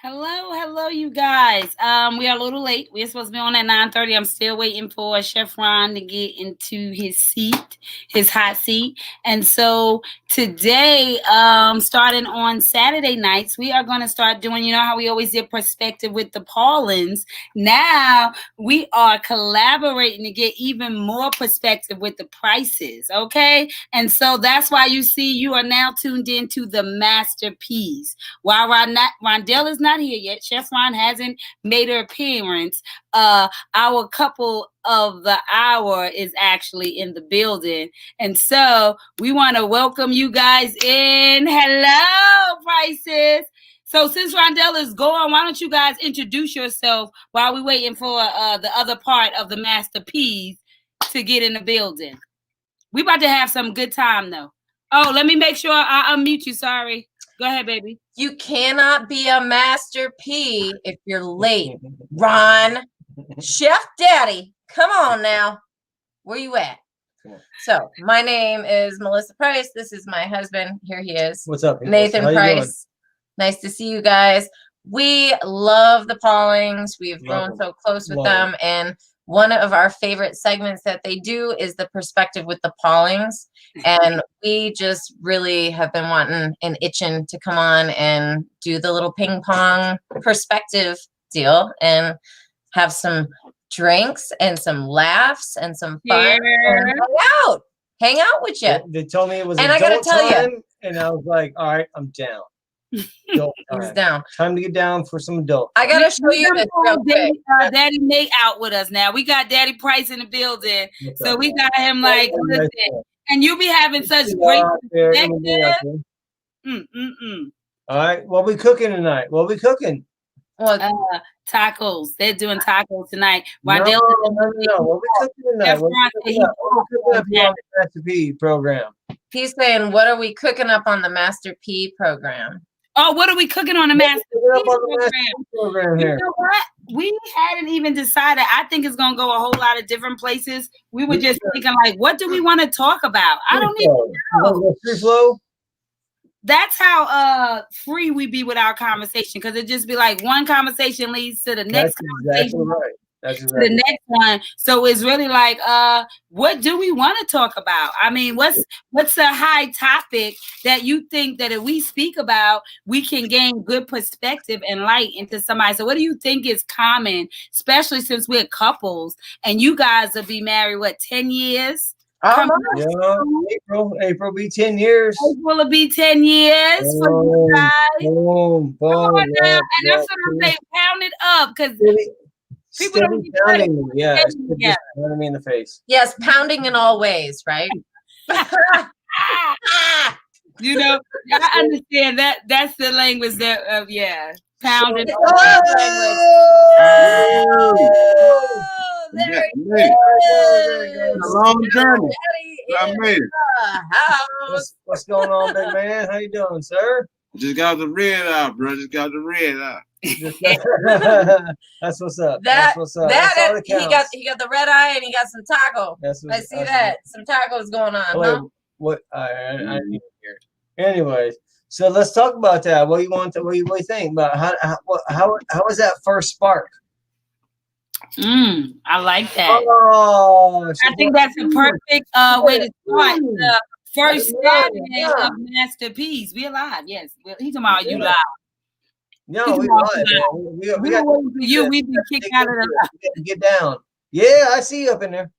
Hello, you guys. We are a little late. We're supposed to be on at 9:30. I'm still waiting for Chef Ron to get into his seat, his hot seat. And so today, starting on Saturday nights, we are going to start doing, you know how we always did perspective with the Paulins. Now we are collaborating to get even more perspective with the prices. Okay. And so that's why you see you are now tuned into the masterpiece. While Rondell is not here yet, Chef Ron hasn't made her appearance. Our couple of the hour is actually in the building, and so we want to welcome you guys in. Hello, Prices. So since Rondell is gone, why don't you guys introduce yourself while we're waiting for the other part of the masterpiece to get in the building? We about to have some good time though. Oh, let me make sure I unmute you. Sorry. Go ahead, baby. You cannot be a Master P if you're late. Ron, Chef Daddy, come on now. Where you at? So my name is Melissa Price. This is my husband. Here he is. What's up, Nathan Price. Nice to see you guys. We love the Paulings. We've grown so close with them. And one of our favorite segments that they do is the perspective with the Paulings. And we just really have been wanting and itching to come on and do the little ping pong perspective deal and have some drinks and some laughs and some fun and hang out with you. They told me it was and I gotta tell you, and I was like, all right, I'm down. He's down. Time to get down for some adult. I gotta show you this real quick. Daddy Nate out with us now. We got Daddy Price in the building, so we got him like listen. And you be having such great perspective. All right, what we cooking tonight? What we cooking? Tacos. They're doing tacos tonight. No. What we cooking tonight? What we cooking up on the Master P program? He's saying, what are we cooking up on the Master P program? Oh, what are we cooking on the Master P program here? You know what? We hadn't even decided. I think it's going to go a whole lot of different places. We were just thinking, like, what do we want to talk about? I don't even know. Free flow? That's how free we be with our conversation, because it just be like one conversation leads to the next conversation. Exactly right. That's exactly the next one. So it's really like, what do we want to talk about? I mean, what's a high topic that you think that if we speak about, we can gain good perspective and light into somebody? So what do you think is common, especially since we're couples and you guys will be married, what, 10 years? April be 10 years. April will be 10 years for you guys. Boom, come on now. And that's what I'm saying. Pound it up, because people don't get pounding me. Yeah, pounding me in the face. Yes, pounding in all ways, right? You know, I understand that. That's the language that pounding. There he is. A long journey. I made it. What's going on, big man? How you doing, sir? Just got the red out, bro. Just got the red out. That's what's up. That's what's up. He got the red eye and he got some taco. I see that. Some tacos going on. Wait, huh? What? I need to hear. Anyways, so let's talk about that. What do you think about how was that first spark? I like that. Oh, I think that's a perfect way to start the first Saturday of Masterpiece. We alive, yes. He's talking about you live. No, we live. We got you. We've been kicked out of the get down. Yeah, I see you up in there.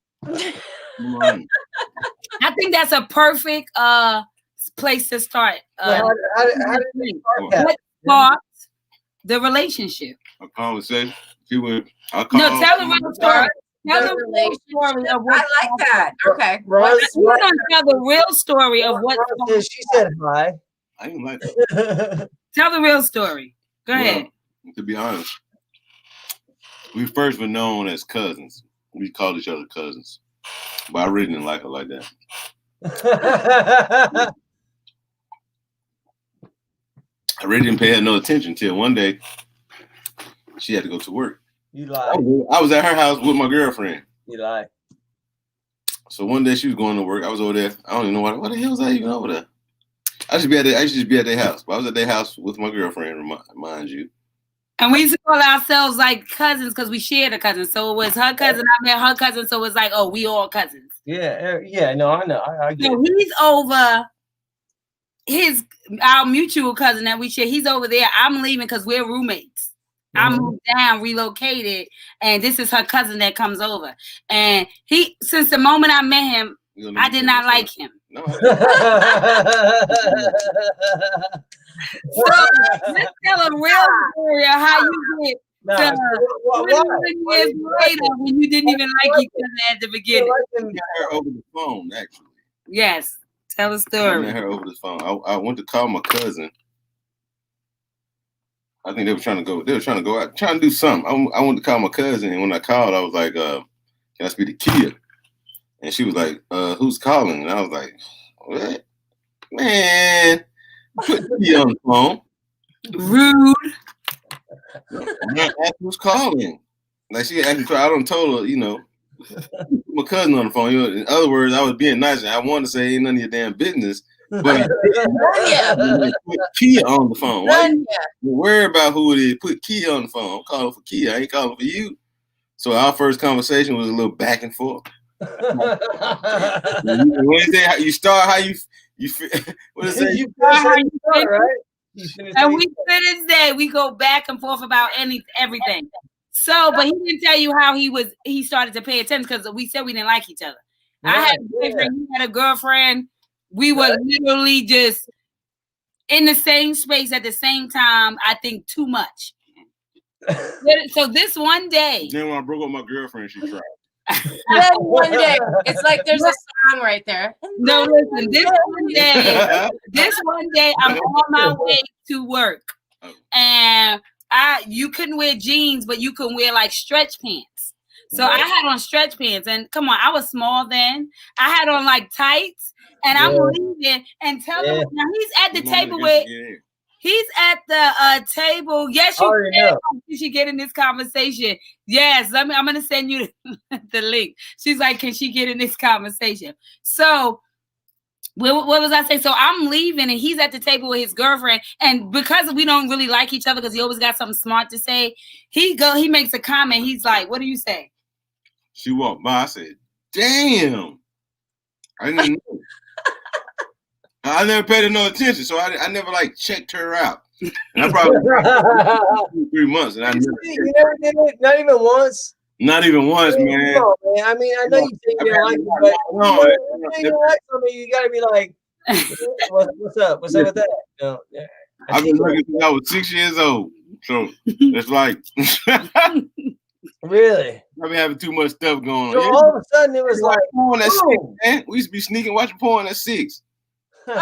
I think that's a perfect place to start. How did we start that? What sparked the relationship? A conversation. Tell the real story. Tell the real story of what. I like that. Okay. We're gonna tell the real story of what. She said hi. I didn't like that. Tell the real story. Go ahead. To be honest, we first were known as cousins. We called each other cousins, but I really didn't like her like that. I really didn't pay her no attention until one day she had to go to work. You lied. I was at her house with my girlfriend. You lied. So one day she was going to work. I was over there. I don't even know what the hell was I even over there. I used to be at their house. But I was at their house with my girlfriend, mind you. And we used to call ourselves like cousins because we shared a cousin. So it was her cousin, I met her cousin. So it was like, oh, we all cousins. Yeah. No, I know. I get So it. he's over our mutual cousin that we share. He's over there. I'm leaving because we're roommates. I moved down, relocated, and this is her cousin that comes over. And since the moment I met him, I did not like him. No. So let's tell a real story of how you get to 21 years later when you didn't even like each other at the beginning. I met her over the phone, actually. Yes, tell a I story. met her over the phone. I went to call my cousin. I think they were trying to go out, trying to do something. I went to call my cousin, and when I called, I was like, can I speak to Kia? And she was like, who's calling? And I was like, what? Man, put Kia on the phone. Rude. I asked who's calling. Like she actually I don't told her, my cousin on the phone. In other words, I was being nice. I wanted to say ain't none of your damn business. But put Kia on the phone. Why you worry about who it is? Put Kia on the phone. I'm calling for Kia. I ain't calling for you. So our first conversation was a little back and forth. Wednesday, you start how you feel. What is it? You finish how you start, right? And we to this day we go back and forth about everything. So, but he didn't tell you how he started to pay attention because we said we didn't like each other. Right, I had a boyfriend, he had a girlfriend. We were literally just in the same space at the same time. I think too much. So this one day. Then when I broke up my girlfriend, she tried. Then one day, it's like there's a song right there. No, listen. This one day, I'm on my way to work, and you couldn't wear jeans, but you could wear like stretch pants. So I had on stretch pants, and come on, I was small then. I had on like tights. And I'm leaving and tell him now he's at the table with he's at the table. Yes, you can. You should get in this conversation. Yes, I'm gonna send you the link. She's like, can she get in this conversation? So what was I saying? So I'm leaving and he's at the table with his girlfriend. And because we don't really like each other because he always got something smart to say, he makes a comment. He's like, what do you say? She walked by. I said, damn. I didn't know. I never paid her no attention, so I never like checked her out. And I probably 3 months, and you never did it, not even once. Not even once, man. No, man. I mean, I know you think you don't like it, but you don't like something, you gotta be like, what's up? What's up with that? No, yeah. I've been looking since I was 6 years old, so it's like really. I've been having too much stuff going on. So all of a sudden, it was like porn at 6, man. We used to be sneaking watching porn at 6. No,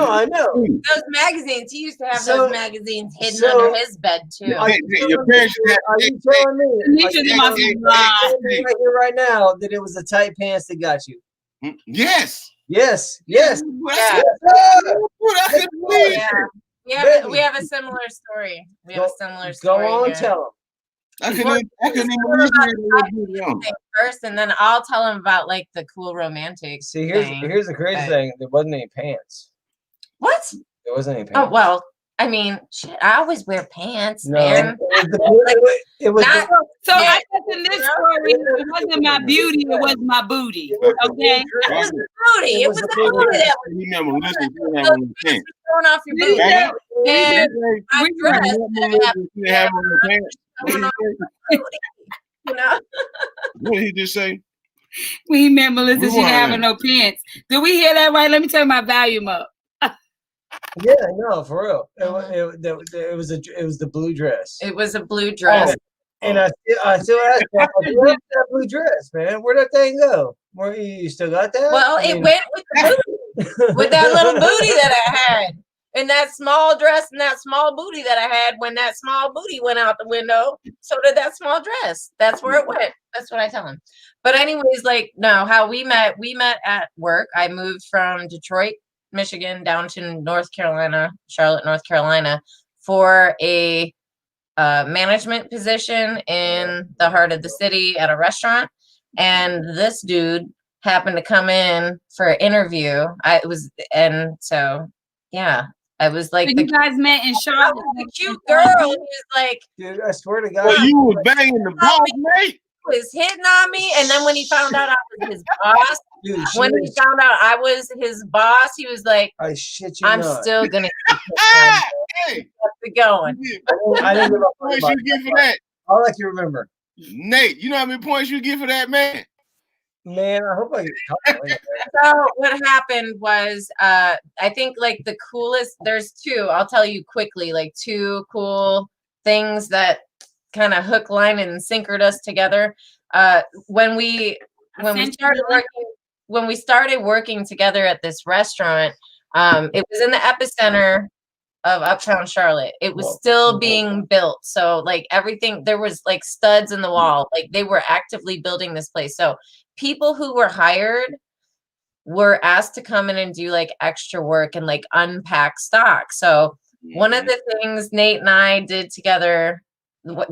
I know. Those magazines. He used to have those magazines hidden under his bed too. Your parents are you telling me right here, right now, that it was the tight pants that got you? Yes. Yes. Yeah. Yeah. We have a similar story. Go on, tell him. I couldn't even first, and then I'll tell him about like the cool romantic. See, here's the crazy thing. There wasn't any pants. What? There wasn't any pants. Oh well, I mean, shit. I always wear pants, no, man. It was I guess in this story, it wasn't my beauty. It was my booty. Okay. It was the booty. It was the booty that was thrown off your booty. And my dress What did he just say? We remember Melissa, she didn't have no pants. Did we hear that right? Let me turn my volume up. Yeah, no, for real. It was the blue dress. It was a blue dress. And I still ask you, where's that blue dress, man? Where'd that thing go? Where you still got that? Well, it went with the booty, with that little booty that I had. And that small dress and that small booty that I had, when that small booty went out the window, so did that small dress. That's where it went. That's what I tell him. But anyways, like, no, how we met at work. I moved from Detroit, Michigan, down to Charlotte, North Carolina, for a management position in the heart of the city at a restaurant. And this dude happened to come in for an interview. Yeah. I was like, So you guys met in Charlotte. the cute girl. He was like, dude, I swear to God. Well, you was banging the boss, mate. He was hitting on me, and then when he found out I was his boss, Dude, when he found out I was his boss, he was like, I shit you I'm not. still gonna keep Hey, it going. I didn't give up on points you get for that, I'll let you remember. Nate. You know how many points you get for that, man? Man, I hope I get caught. So what happened was, I think like the coolest. There's two. I'll tell you quickly. Like two cool things that kind of hook, line, and sinkered us together. When we started working together at this restaurant, it was in the epicenter of Uptown Charlotte. It was still being built. So like everything, there was like studs in the wall. Like they were actively building this place. So people who were hired were asked to come in and do like extra work and like unpack stock. So one of the things Nate and I did together,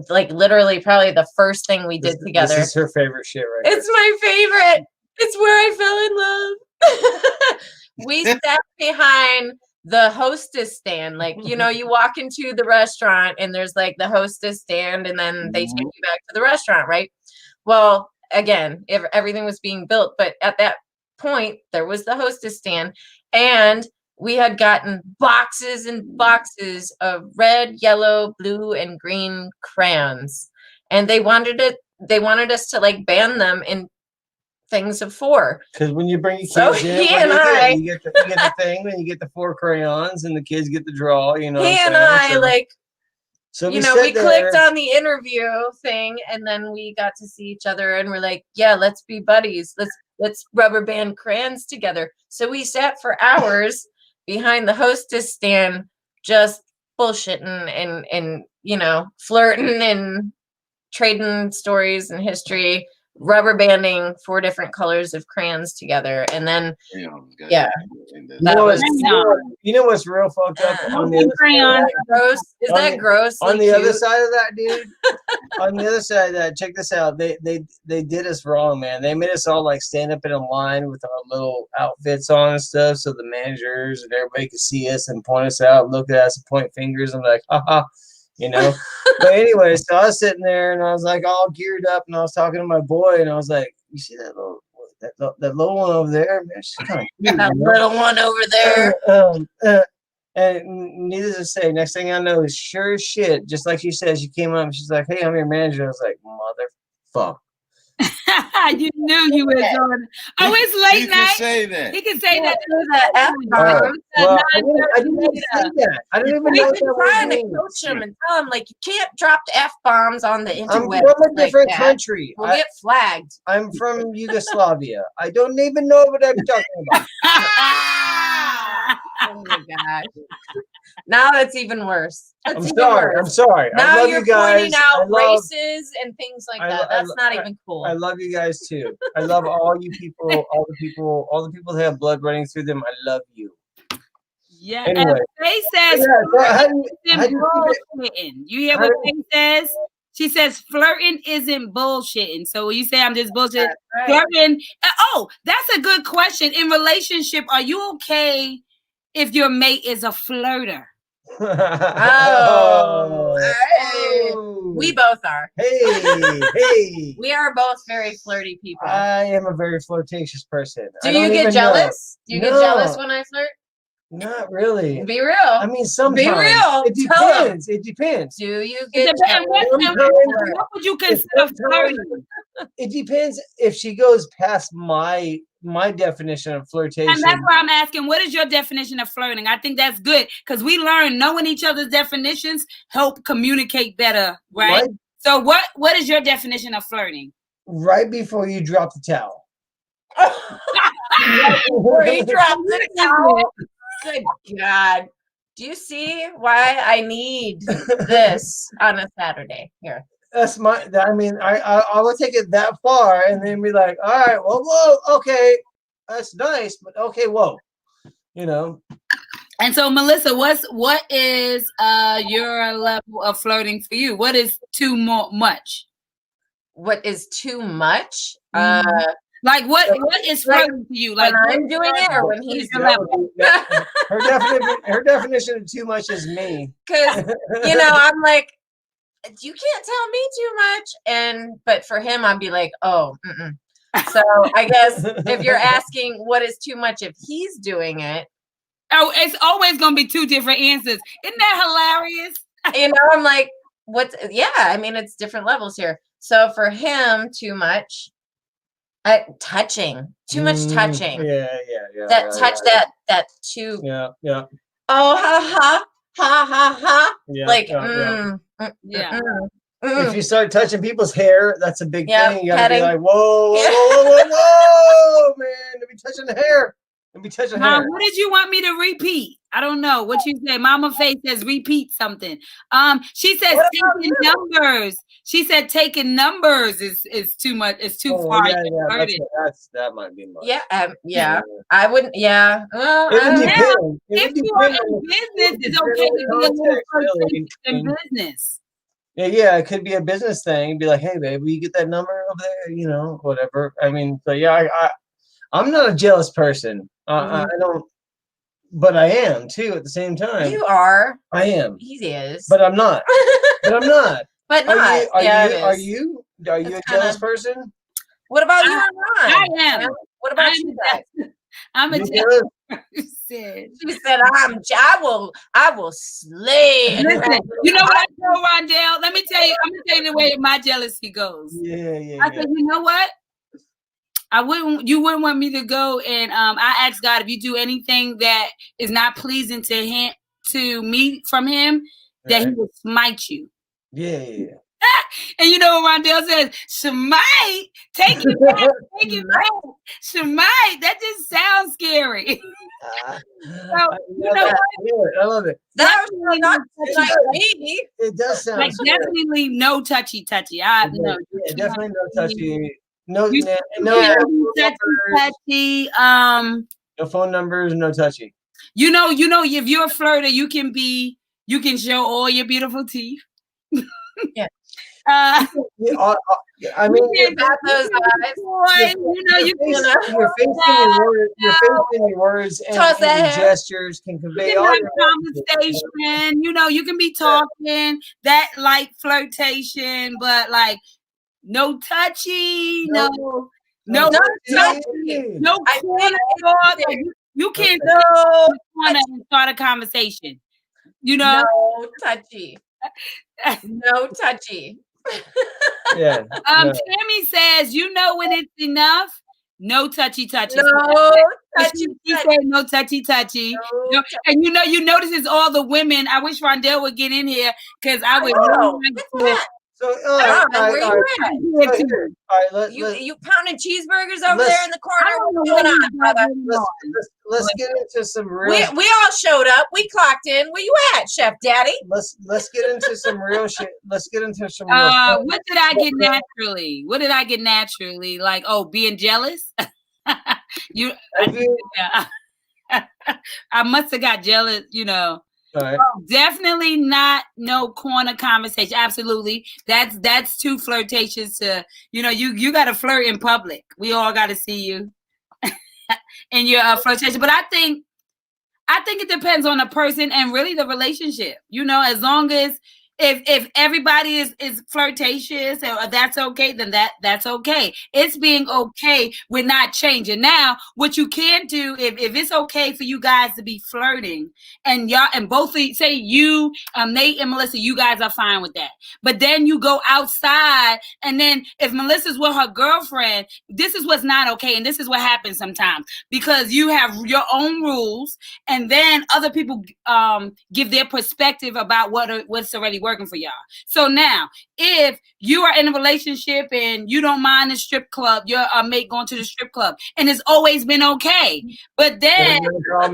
like literally probably the first thing we did together. This is her favorite shit, right? It's my favorite. It's where I fell in love. We sat behind the hostess stand. Like, you know, you walk into the restaurant and there's like the hostess stand and then they take you back to the restaurant, right? Well, again, if everything was being built, but at that point there was the hostess stand and we had gotten boxes and boxes of red, yellow, blue, and green crayons. And they wanted us to like band them in things of 4. Because when you bring your kids So in, you get the thing, then you get the 4 crayons, and the kids get the draw. You know, he and I like. So you know, we clicked on the interview thing, and then we got to see each other, and we're like, "Yeah, let's be buddies. Let's rubber band crayons together." So we sat for hours behind the hostess stand, just bullshitting and you know, flirting and trading stories and history, rubber banding 4 different colors of crayons together, and then yeah. You know what's real fucked up on the gross? Is that gross? On the other side of that, dude. On the other side of that, check this out. They did us wrong, man. They made us all like stand up in a line with our little outfits on and stuff, so the managers and everybody could see us and point us out, look at us, and point fingers. I'm like, haha, you know. But anyway, so I was sitting there and I was like all geared up, and I was talking to my boy, and I was like, you see that little one over there, man? She's kind of cute. That little one over there. And needless to say, next thing I know is sure as shit, just like she said, she came up and she's like, "Hey, I'm your manager." I was like, "Motherfuck." You knew you was on. Oh, it's late night. Say that. He can say that. I didn't even say that. I don't even know what that trying to coach him and tell him like you can't drop the F-bombs on the interweb. I'm from a different country. We'll get flagged. I'm from Yugoslavia. I don't even know what I'm talking about. Oh my gosh. Now that's even worse. I'm sorry. Now you're pointing out races and things like that. That's not even cool. I love you guys too. I love all you people, all the people that have blood running through them. I love you. Yeah. Anyway. Faye says bullshitting. You hear what Faye says? She says flirting isn't bullshitting. So when you say I'm just bullshit, flirting. Oh, that's a good question. In relationship, are you okay if your mate is a flirter? Hey. We both are. Hey. We are both very flirty people. I am a very flirtatious person. Do you get jealous? Do you get jealous when I flirt? Not really. Be real. I mean, sometimes. Be real. It depends. It depends. Do you get jealous? What would you consider flirting? It depends if she goes past my definition of flirtation. And that's why I'm asking, what is your definition of flirting? I think that's good because we learn knowing each other's definitions help communicate better, right? So what is your definition of flirting? Right before you drop the towel. Before you drop the towel. Good God. Do you see why I need this on a Saturday? Here. I will take it that far and then be like, all right, well, whoa, okay, that's nice, but okay, whoa, you know. And so, Melissa, what is your level of flirting for you? What is too much? What is too much? Like what is flirting to you? Like when I'm doing it or when he's doing it. Her definition of too much is me. Because I'm like, you can't tell me too much, but for him, I'd be like, oh. So I guess if you're asking what is too much if he's doing it, it's always gonna be two different answers. Isn't that hilarious? I'm like, it's different levels here. So for him, too much touching, too much touching. Yeah. That too. Yeah. Oh, ha ha. Yeah, like, If you start touching people's hair, that's a big thing. You gotta be like, whoa, man! Don't be touching the hair. Don't be touching hair. What did you want me to repeat? I don't know what you said. Mama Faye says repeat something. She says taking numbers. She said taking numbers is too much. It's too far. Yeah, that might be much. Yeah. I wouldn't. Yeah. If you are in business, it's okay to be a little flirtatious in business. Yeah, it could be a business thing. Be like, hey, babe, will you get that number over there? Whatever. I mean, so I'm not a jealous person. I don't, but I am too at the same time. You are. I am. He is. But I'm not. But not. Are you a jealous person? What about you, Ron? I am. What about you guys? I'm a jealous person. She said, I will slay. Listen, you know what I told Rondell? Let me tell you, I'm gonna tell you the way my jealousy goes. Yeah. I said, you know what? You wouldn't want me to go and I asked God, if you do anything that is not pleasing to me from him, that he will smite you. Yeah. And you know what Rondell says? Smite? Take it back. Take it back. Smite? That just sounds scary. I love it. That was really not like me. It does sound like scary. Definitely no touchy. Definitely no touchy. No touchy. No phone numbers, no touchy. You know, if you're a flirter, you can show all your beautiful teeth. Yeah. I mean, you got those guys. Your face and your words and your gestures can convey all your conversation. You can be talking that like flirtation, but like no touchy, no. You can't start a conversation. No touchy. No touchy. Yeah. Tammy says, when it's enough, no touchy. No touchy. She said no touchy. No, and you notice it's all the women. I wish Rondell would get in here because I would. So, you pounding cheeseburgers over there in the corner. What's going on, brother? Let's get into some real. We all showed up. We clocked in. Where you at, Chef Daddy? Let's get into some real shit. Let's get into some. What did I get naturally? What did I get naturally? Like, being jealous. I must have got jealous. Right. Definitely not no corner conversation. Absolutely. That's too flirtatious to, you got to flirt in public. We all got to see you in your flirtation. But I think it depends on the person and really the relationship. As long as if everybody is flirtatious or that's okay, then that's okay. It's being okay with not changing. Now, what you can do, if it's okay for you guys to be flirting and y'all and both of you, say you, Nate and Melissa, you guys are fine with that. But then you go outside and then if Melissa's with her girlfriend, this is what's not okay. And this is what happens sometimes because you have your own rules and then other people give their perspective about what's already working for y'all. So now, if you are in a relationship and you don't mind the strip club, your mate going to the strip club, and it's always been okay, but then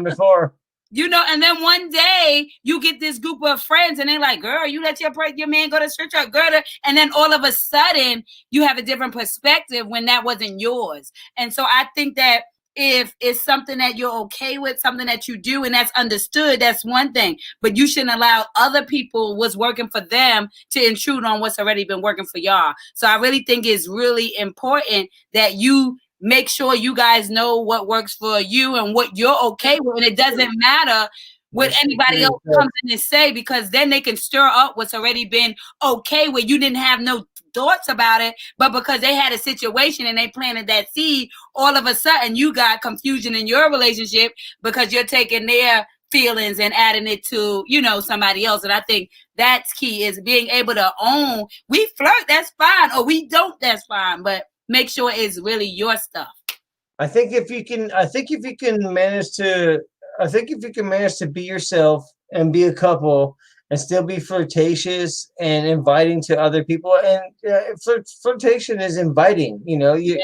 before. And then one day you get this group of friends and they're like, girl, you let your man go to strip club, girl. And then all of a sudden you have a different perspective when that wasn't yours. And so I think that if it's something that you're okay with, something that you do and that's understood, that's one thing. But you shouldn't allow other people what's working for them to intrude on what's already been working for y'all. So I really think it's really important that you make sure you guys know what works for you and what you're okay with. And it doesn't matter what anybody else comes in and say, because then they can stir up what's already been okay, where you didn't have no thoughts about it, but because they had a situation and they planted that seed, all of a sudden you got confusion in your relationship because you're taking their feelings and adding it to, you know, somebody else. And I think that's key, is being able to own, we flirt, that's fine, or we don't, that's fine, but make sure it's really your stuff. I think if you can manage to be yourself and be a couple and still be flirtatious and inviting to other people, and flirtation is inviting. You know, you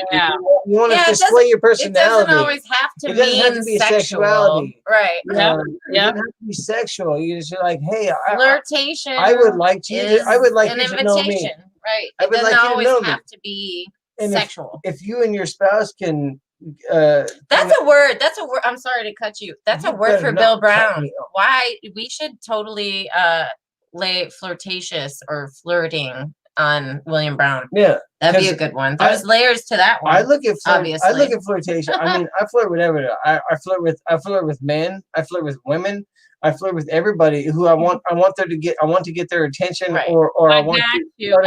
want to display your personality. It doesn't always have to. It doesn't have to be sexual. sexuality, right? It doesn't have to be sexual. You just like, hey, flirtation. I would like you. I would like you to know me. Right. It doesn't always have to be sexual. If you and your spouse can. That's a word. I'm sorry to cut you. That's a word for Bill Brown. Why we should totally lay flirtatious or flirting on William Brown. Yeah, that'd be a good one. There's layers to that one. I look at flirtation. I mean, I flirt with everybody. I flirt with men. I flirt with women. I flirt with everybody who I want to get their attention, right. or I want to.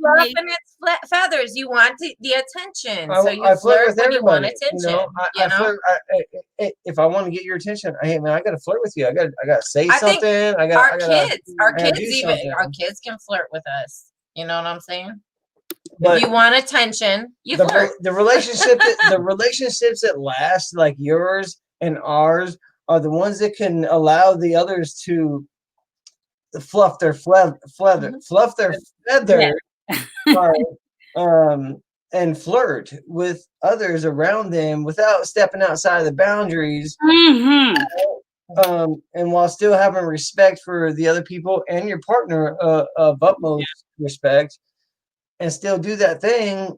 Fluffing its feathers. You want the attention, so you flirt when you want attention. I flirt. If I want to get your attention, hey man, I got to flirt with you. I got to say something. Our kids can flirt with us. You know what I'm saying? But if you want attention, you flirt. The relationships that last, like yours and ours, are the ones that can allow the others to fluff their feather, and flirt with others around them without stepping outside of the boundaries. Mm-hmm. And while still having respect for the other people and your partner, of utmost respect. And still do that thing,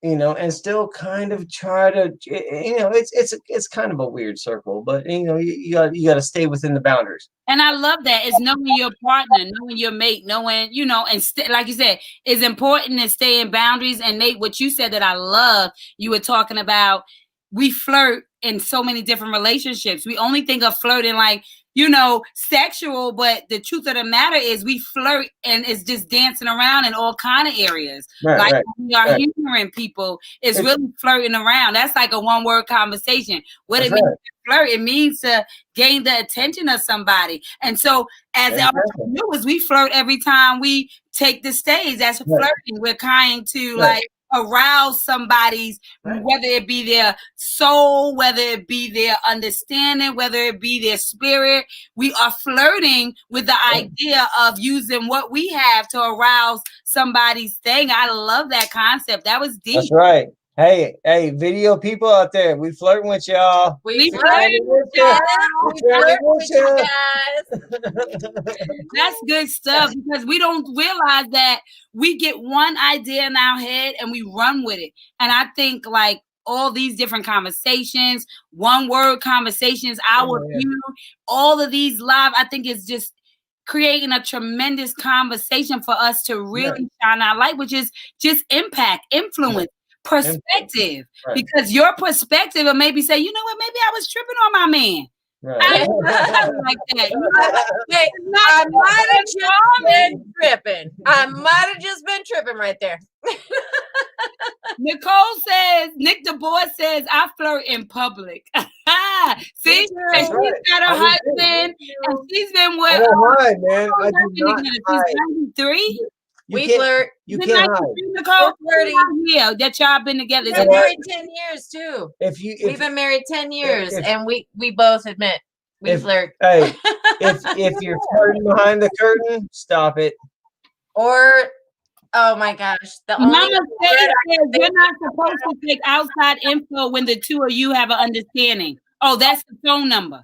you know, and still kind of try to, you know, it's kind of a weird circle, but you know, you got to stay within the boundaries. And I love that. It's knowing your partner, knowing your mate, knowing, you know, and like you said, it's important to stay in boundaries. And Nate, what you said that I love, you were talking about, we flirt in so many different relationships. We only think of flirting like, you know, sexual, but the truth of the matter is we flirt and it's just dancing around in all kind of areas. When we are humoring people, it's really flirting around. That's like a one-word conversation. What it means to flirt, it means to gain the attention of somebody. And so as entrepreneurs, we flirt every time we take the stage. That's flirting. We're trying to like arouse somebody's, whether it be their soul, whether it be their understanding, whether it be their spirit. We are flirting with the idea of using what we have to arouse somebody's thing. I love that concept. That was deep. That's right. Hey, video people out there, we flirting with y'all. We flirting with y'all. We flirting with you guys. That's good stuff, because we don't realize that we get one idea in our head and we run with it. And I think like all these different conversations, one word conversations, our view, all of these live, I think it's just creating a tremendous conversation for us to really shine our light, which is just impact, influence. Perspective, because your perspective will maybe say, you know what, maybe I was tripping on my man. I like that. I might have just been tripping. I might have just been tripping right there. Nicole says, Nick DeBoer says, I flirt in public. See, and she's got her husband, and she's been with. Man, I do not hide. 93. We flirt. You can't hide. Nicole, yeah, that y'all been together. We've been married 10 years too. We've been married 10 years, and we both admit we flirt. Hey, if you're flirting behind the curtain, stop it. Or, oh my gosh, Mama says you're not supposed to take outside info when the two of you have an understanding. Oh, that's the phone number.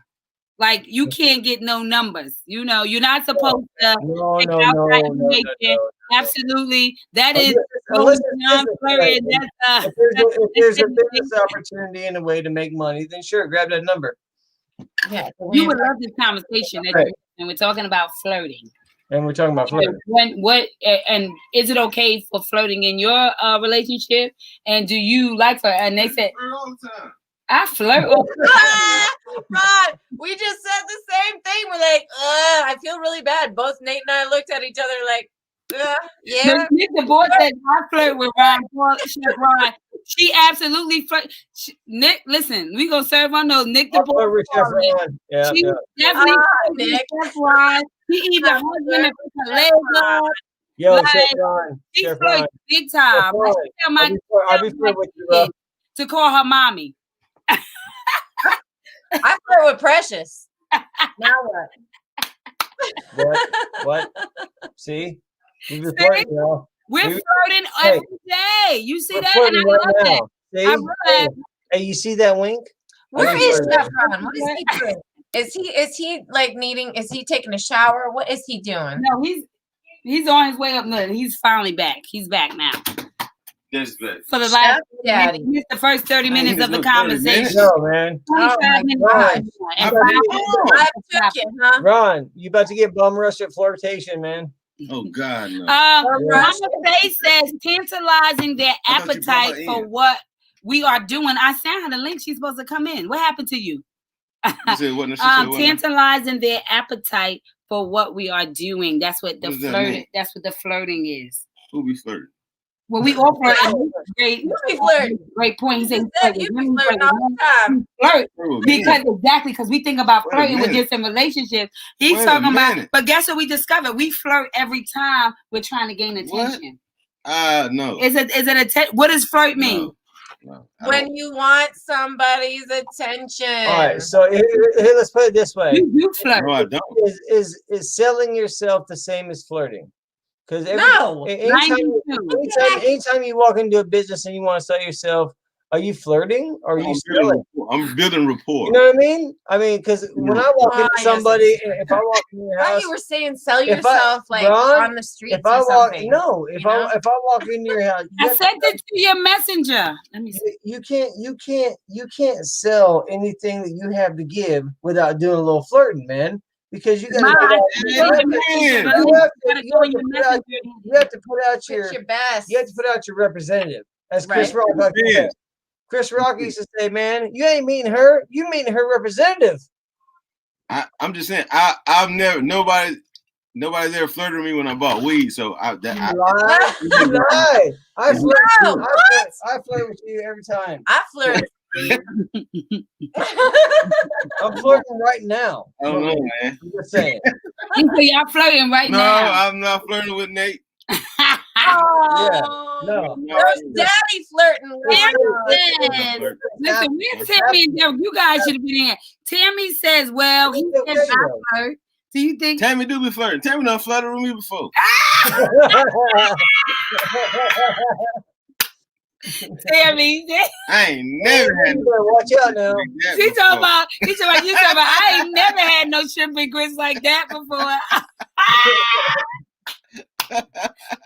Like, you can't get no numbers. You know, you're not supposed to take outside information. Absolutely. That is non-flirting. If there's a business opportunity and a way to make money, then sure, grab that number. Yeah. You would love this conversation. And we're talking about flirting. And we're talking about flirting. And is it okay for flirting in your relationship? And do you like flirt? And they said all the time. I flirt. Ron, we just said the same thing. We're like, I feel really bad. Both Nate and I looked at each other like, yeah. Nick the boy said I flirt with Chef Ron. She absolutely flirt. Nick, listen, we gonna serve on those. Nick the boy. Yeah, she definitely Nick. Chef Ron. He even hugged him and put her legs up. Yo, Like, Chef Ron. She Chef flirts Ron. big time. Ron, I'll be flirting with you, bro. To call her mommy. I flirt with Precious. Now what? What? See? We're flirting, y'all. We're flirting every day. You see that? And I love that. See? I love that. Hey, you see that wink? Where is Chef Ron? What is he doing? Is he like is he taking a shower? What is he doing? No, he's on his way up. No, he's finally back. He's back now. That's good. For the last Daddy. he missed the first 30 minutes of the conversation. No, man. 25 minutes. Ron, you about to get bum rushed at flirtation, man. Oh God, no. Mama Faye says tantalizing their appetite for what we are doing. I sent her the link. She's supposed to come in. What happened to you? You said what? Tantalizing their appetite for what we are doing. That's what the flirting. That's what the flirting is. Who be flirting? Well, we all flirt. Great point. He said you be flirting all the time. Flirt because we think about flirting with different relationships. He's talking about, but guess what we discovered? We flirt every time we're trying to gain attention. No. Is it what does flirt mean? No, when you want somebody's attention. All right, so here let's put it this way. You flirt. No, I don't. Is selling yourself the same as flirting? Because anytime you walk into a business and you want to sell yourself, are you flirting or are you selling? I'm building rapport. You know what I mean? I mean, because when I walk into somebody, if I walk in your house, I thought you were saying sell yourself on the streets or something. If I walk into your house, I sent it to your messenger. Let me see. You can't sell anything that you have to give without doing a little flirting, man. Because you have to put out your best. You have to put out your representative. As Chris Rock like that. Chris Rock used to say, "Man, you ain't meeting her. You meeting her representative." I'm just saying. I've never nobody's ever flirted with me when I bought weed. So I flirt with you every time. I flirt. I'm flirting right now. I don't know, man. I'm just saying. Y'all flirting right now. No, I'm not flirting with Nate. No. There's daddy flirting. Listen, we're Tammy and you guys should have been here. Tammy says, well, he said I flirt. Do you think Tammy do be flirting? Tammy done flirted with me before. Tammy, I ain't never had no. Watch out now. She's talking about I ain't never had no shrimp and grits like that before.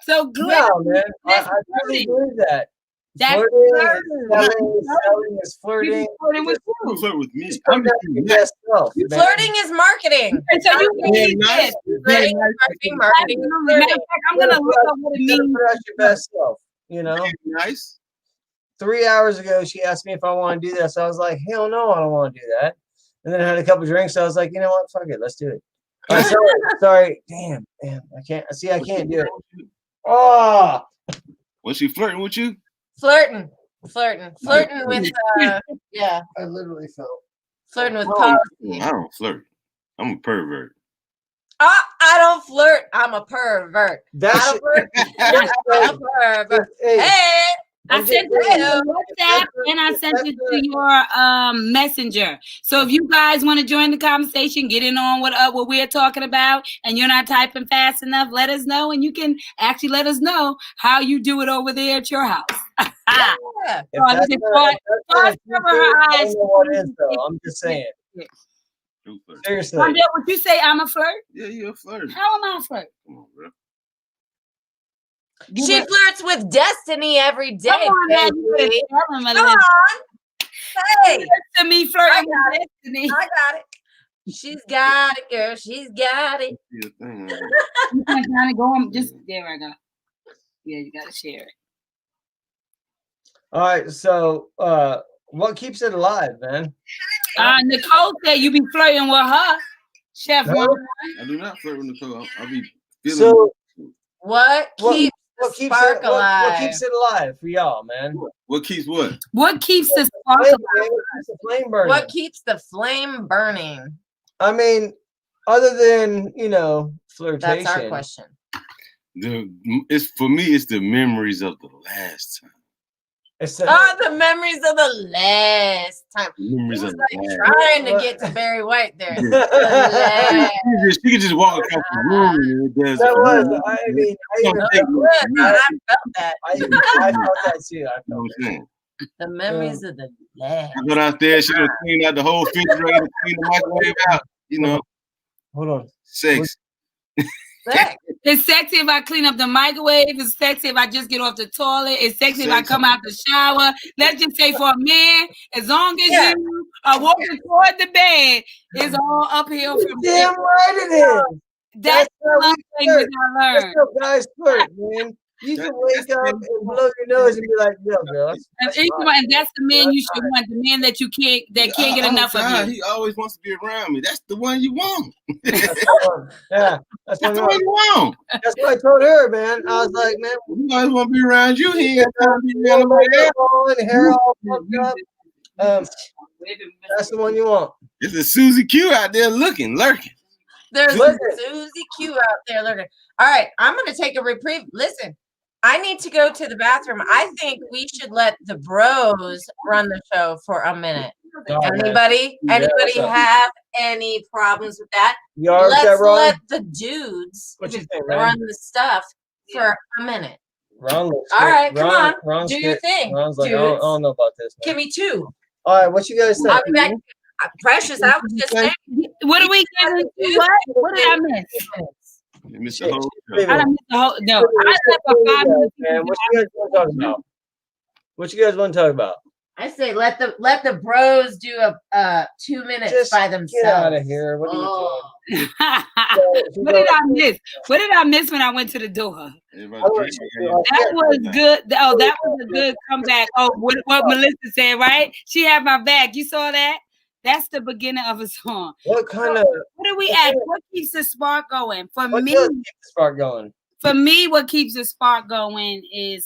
So good. No, man. I really believe that. That's flirting is flirting. Flirting with You flirt with me. Flirting is marketing. And so you can nice. Flirting is marketing. I'm gonna look up what it means. Put out your best self. You know, nice. 3 hours ago, she asked me if I want to do that. So I was like, hell no, I don't want to do that. And then I had a couple drinks. So I was like, you know what? Fuck it. Let's do it. Sorry. Damn. I can't do it. Oh. Was she flirting with you? Flirting with, yeah. I literally felt. Flirting with policy. I don't flirt. I'm a pervert. I don't flirt. I'm a pervert. That's I'm a pervert. Hey. I sent it to your WhatsApp and I sent it to your messenger. So if you guys want to join the conversation, get in on what we're talking about, and you're not typing fast enough, let us know, and you can actually let us know how you do it over there at your house. Yeah. I'm just saying. Seriously. Would you say I'm a flirt? Yeah, you're a flirt. How am I a flirt? Come on, bro. She flirts with destiny every day. Come on, Come on. Hey. To me, flirting with destiny. I got it. She's got it, girl. She's got it. You can kind of go on. Just there I go. Yeah, you gotta share it. All right, so what keeps it alive, man? Nicole said you be flirting with her, Chef Ron. I do not flirt with Nicole. I'll be feeling. So what keeps the spark alive? What keeps it alive for y'all, man? What keeps what? What keeps the spark alive? What keeps the flame burning? What keeps the flame burning? I mean, other than flirtation. That's our question. It's for me. It's the memories of the last time. The memories of the last time. Memories of trying to get to Barry White there. She could just walk across the room and it does. That was. I mean, I felt that. I felt that too. I felt it. The memories of the last. I go downstairs. She gonna clean out the whole refrigerator, clean the microwave out. Hold on. Sex. It's sexy if I clean up the microwave. It's sexy if I just get off the toilet. It's sexy if I come out the shower. Let's just say for a man, as long as you are walking toward the bed, it's all uphill from damn right it is. That's the language I learned. That's how guys flirt, man. You can wake up and blow your nose and be like, "Yo, girl." And that's the man you should want. The man that can't get enough of you. He always wants to be around me. That's the one you want. That's the one you want. That's what I told her, man. I was like, man, he always want to be around you. He ain't got time to be around my hair all fucked up. That's the one you want. It's a Susie Q out there lurking. There's a Susie Q out there lurking. All right, I'm going to take a reprieve. Listen. I need to go to the bathroom. I think we should let the bros run the show for a minute. Anybody have any problems with that? Let's let the dudes run the stuff for a minute. Ron, all right, come on. Ron's do your thing. Ron's like, I don't know about this. Man. Give me two. All right, what you guys think? I'll be back. Precious, I was just saying. What are we getting? What did I miss? You missed the whole show. I missed the whole. No, I left for 5 minutes. Man, what you guys want to talk about? What you guys want to talk about? I say let the bros do a 2 minutes just by themselves. Get out of here! What are you doing? What did I miss? What did I miss when I went to the door? That was good. Oh, that was a good comeback. Oh, what Melissa said, right? She had my back. You saw that? That's the beginning of a song. What kind of? What do we ask? What keeps the spark going? For me, keep the spark going? For me, what keeps the spark going is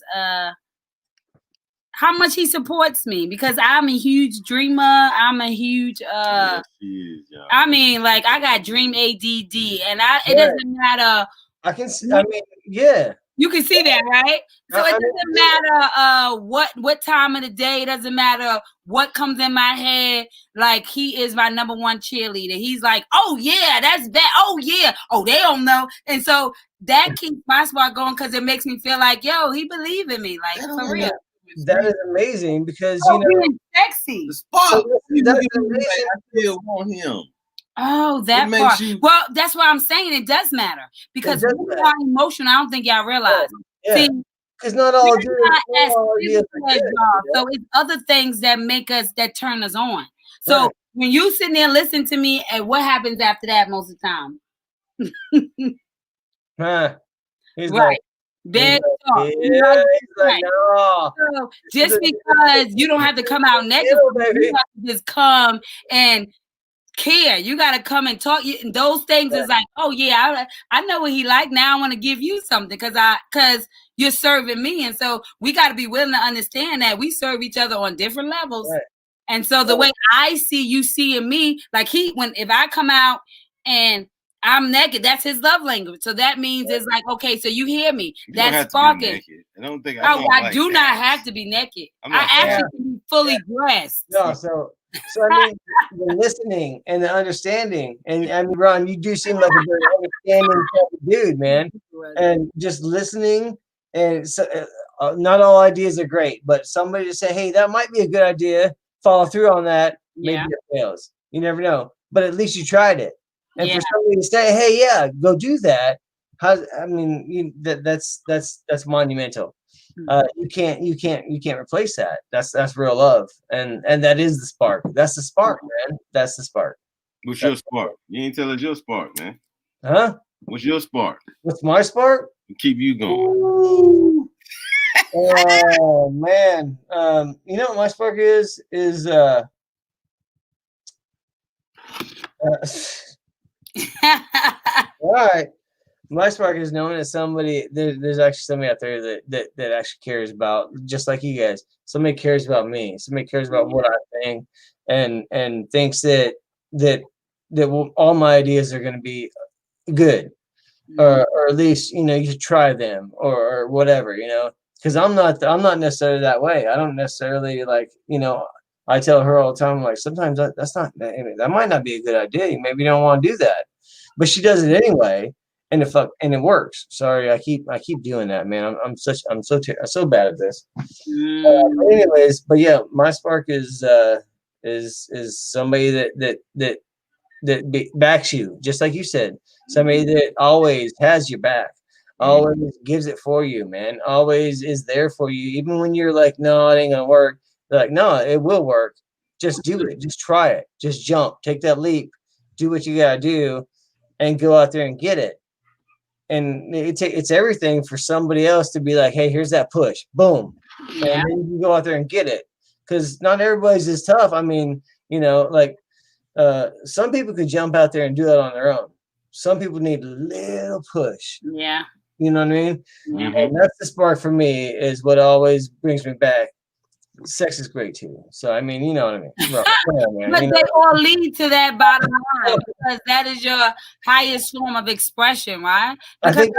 how much he supports me, because I'm a huge dreamer. I'm a huge I mean, like, I got dream ADD, and it doesn't matter. I can see. I mean, yeah. You can see that, right? So it doesn't matter what time of the day. It doesn't matter what comes in my head. Like, he is my number one cheerleader. He's like, oh yeah, that's bad. Oh yeah. Oh, they don't know. And so that keeps my spark going, because it makes me feel like, yo, he believe in me, like, for real. That is amazing, because being sexy. The spark. That's amazing. I still want him. Oh, that part. Well, that's why I'm saying it does matter, because when you are emotional, I don't think y'all realize. Yeah. See, because not all do. So it's other things that that turn us on. So when you sit there and listen to me, and what happens after that most of the time? He's right. Dead talk. No. So just because you don't have to come out negative, you have to just come and care. You got to come and talk. Those things is like, oh yeah, I know what he like. Now I want to give you something because you're serving me, and so we got to be willing to understand that we serve each other on different levels. Right. And so the way I see you seeing me, like if I come out and I'm naked, that's his love language. So that means it's like, okay, so you hear me. That's sparking. I do not have to be naked. I actually can be fully dressed. No, so I mean, the listening and the understanding, and I mean, Ron, you do seem like a very understanding type of dude, man. And just listening, and so, not all ideas are great, but somebody to say, hey, that might be a good idea. Follow through on that. Maybe it fails. You never know, but at least you tried it. And for somebody to say, hey, yeah, go do that. That's monumental. You can't replace that. That's real love, and that is the spark. That's the spark, man. That's the spark. What's your spark? You ain't tell us your spark, man. Huh? What's your spark? What's my spark? To keep you going. Ooh. Oh man. You know what my spark is all right. My spark is knowing that somebody there's actually somebody out there that actually cares about, just like you guys. Somebody cares about me. Somebody cares about what I think, and thinks that all my ideas are going to be good, or at least you should try them or whatever, because I'm not necessarily that way. I don't necessarily I tell her all the time, like, sometimes that might not be a good idea. Maybe you don't want to do that, but she does it anyway, and it works. Sorry, I keep doing that, man. I'm so bad at this. Anyways, but yeah, my spark is somebody that backs you, just like you said. Somebody that always has your back, always gives it for you, man. Always is there for you, even when you're like, no, it ain't gonna work. They're like, no, it will work. Just do it. Just try it. Just jump. Take that leap. Do what you gotta do, and go out there and get it. And it's everything for somebody else to be like, hey, here's that push, boom, and then you can go out there and get it. Because not everybody's as tough. I mean, some people could jump out there and do that on their own. Some people need a little push. Yeah. You know what I mean? Mm-hmm. And that's the spark for me, is what always brings me back. Sex is great too. So, I mean, you know what I mean? Well, but they all lead to that bottom line, because that is your highest form of expression, right? Because I think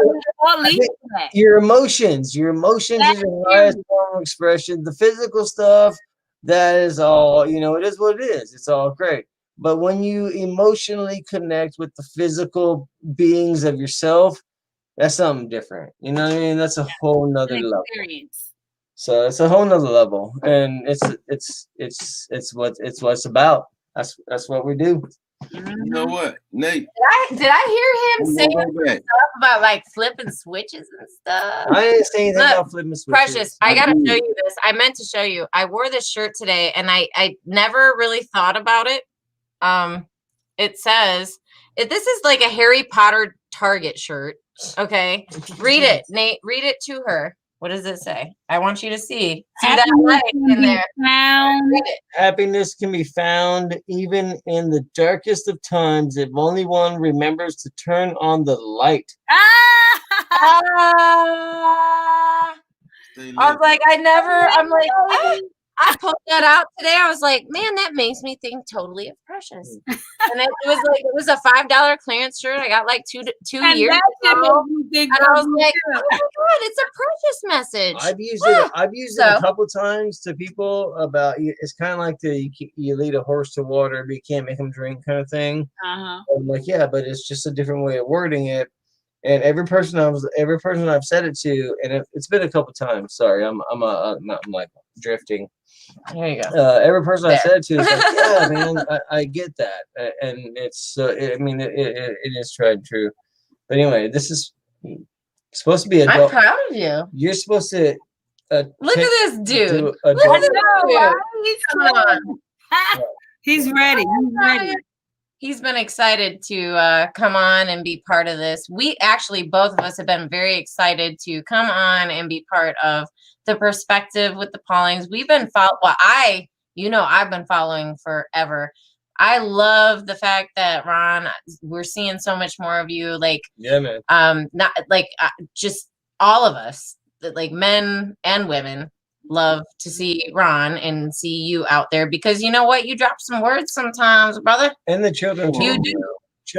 all lead to that. Your emotions is your highest form of expression. The physical stuff, that is all, it is what it is. It's all great. But when you emotionally connect with the physical beings of yourself, that's something different. You know what I mean? That's a whole nother level. So it's a whole nother level, and it's what it's about. That's what we do. You know what, Nate? Did I hear him saying stuff about like flipping switches and stuff? I didn't say anything about flipping switches. Precious, I gotta show you this. I meant to show you. I wore this shirt today, and I never really thought about it. It says this is like a Harry Potter Target shirt. Okay, read it, Nate. Read it to her. What does it say? I want you to see that light in there. Happiness can be found even in the darkest of times if only one remembers to turn on the light. I was like, I pulled that out today. I was like, man, that makes me think totally of Precious. And it was a $5 clearance shirt. I got like two years ago. And I was like, oh my God, it's a Precious message. I've used it a couple times to people about, it's kind of like you lead a horse to water, but you can't make them drink kind of thing. I'm like, yeah, but it's just a different way of wording it. And every person I've said it to, and it's been a couple times. Sorry, I'm like drifting. There you go. Every person I said it to is like, yeah, man, I get that, and it's it is tried and true. But anyway, this is supposed to be adult. I'm proud of you. You're supposed to look at this dude. Look at this dude. Come on. He's ready. He's ready. He's been excited to come on and be part of this. We actually, both of us have been very excited to come on and be part of the perspective with the Paulings. We've been I've been following forever. I love the fact that, Ron, we're seeing so much more of you. Like, yeah, man. Not like just all of us, like men and women, love to see Ron and see you out there, because you know what? You drop some words sometimes, brother. And the children. You do.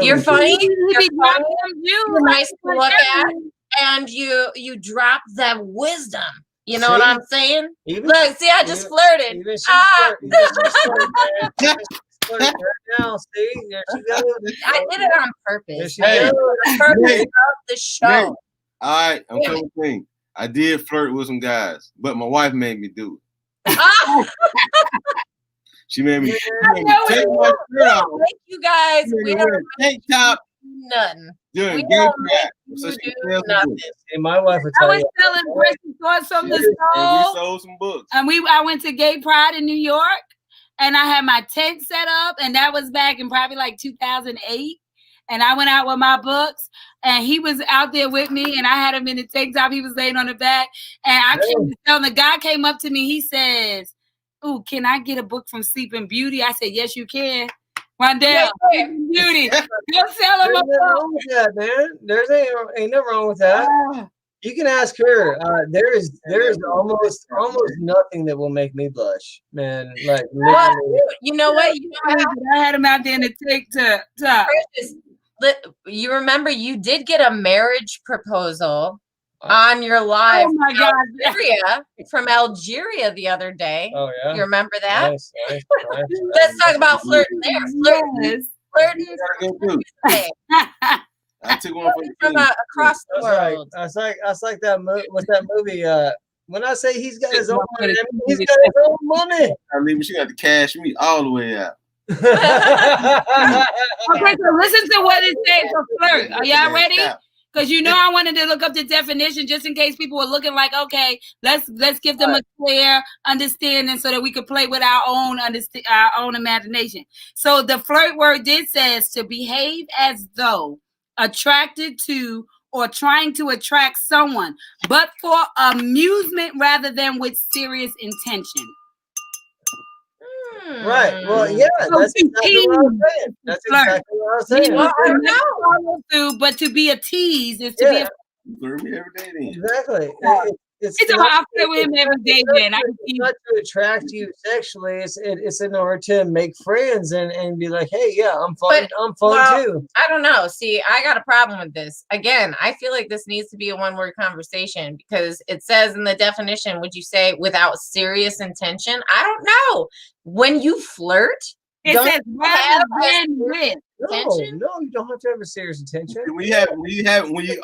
You're funny. You're nice to look at. And you drop that wisdom. You know what I'm saying? Look, see, I just flirted. Even flirted now, see? I did it on purpose. Hey, on purpose of the show. Hey. All right, I'm coming clean. I did flirt with some guys, but my wife made me do it. She made me take my shirt off. Thank you guys. We don't tank top. Nothing. Doing we game don't make you do nothing. And my wife would I tell was you. selling bricks and thoughts from the And we soul. sold some books. And I went to Gay Pride in New York. and I had my tent set up, and that was back in probably like 2008. And I went out with my books, and he was out there with me, and I had him in the tank top. He was laying on the back, and I came to tell him, the guy came up to me. He says, "Ooh, can I get a book from Sleeping Beauty?" I said, "Yes, you can." Rondell, Sleeping Beauty. Go sell him a There's nothing book. wrong with that, man. There's ain't nothing wrong with that. You can ask her. There is almost nothing that will make me blush, man. Like literally. You know what? You know what? I had him out there in the tank top. You remember you did get a marriage proposal on your live from Algeria the other day. Oh yeah. You remember that? Nice. Let's talk about flirting there. Flirting. I took one from across the world. That's like that movie. What's that movie? When I say he's got his own money, I mean he's got his own money. I mean, she got to cash me all the way out. Okay, so listen to what it says for flirt. Are y'all ready? Because I wanted to look up the definition just in case people were looking like, okay, let's give them a clear understanding so that we could play with our own imagination. So the flirt word says to behave as though attracted to or trying to attract someone, but for amusement rather than with serious intention. Right. Well, yeah, that's exactly what I was saying. That's exactly what I was saying. Well, I don't know. But to be a tease is to be a flirt me every day then. Exactly. It's about I flirt with him every day, man. It's not to attract you sexually. It's in order to make friends and be like, hey, yeah, I'm fun. I'm fun too. I don't know. See, I got a problem with this. Again, I feel like this needs to be a one-word conversation because it says in the definition, would you say without serious intention? I don't know. When you flirt, it says rather than with. No, you don't have to have a serious intention. When you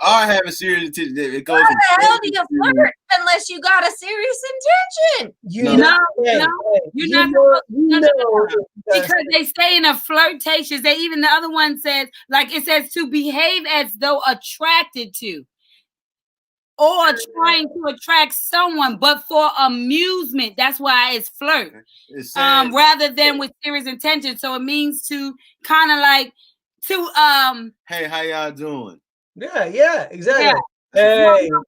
are having serious intention, it goes. How the hell do you flirt unless you got a serious intention? You're not because they say in a flirtatious. The other one says it says to behave as though attracted to. Or trying to attract someone, but for amusement. That's why it's flirt. Rather than with serious intention. So it means to kind of like hey, how y'all doing? Yeah, exactly. Yeah. Hey, the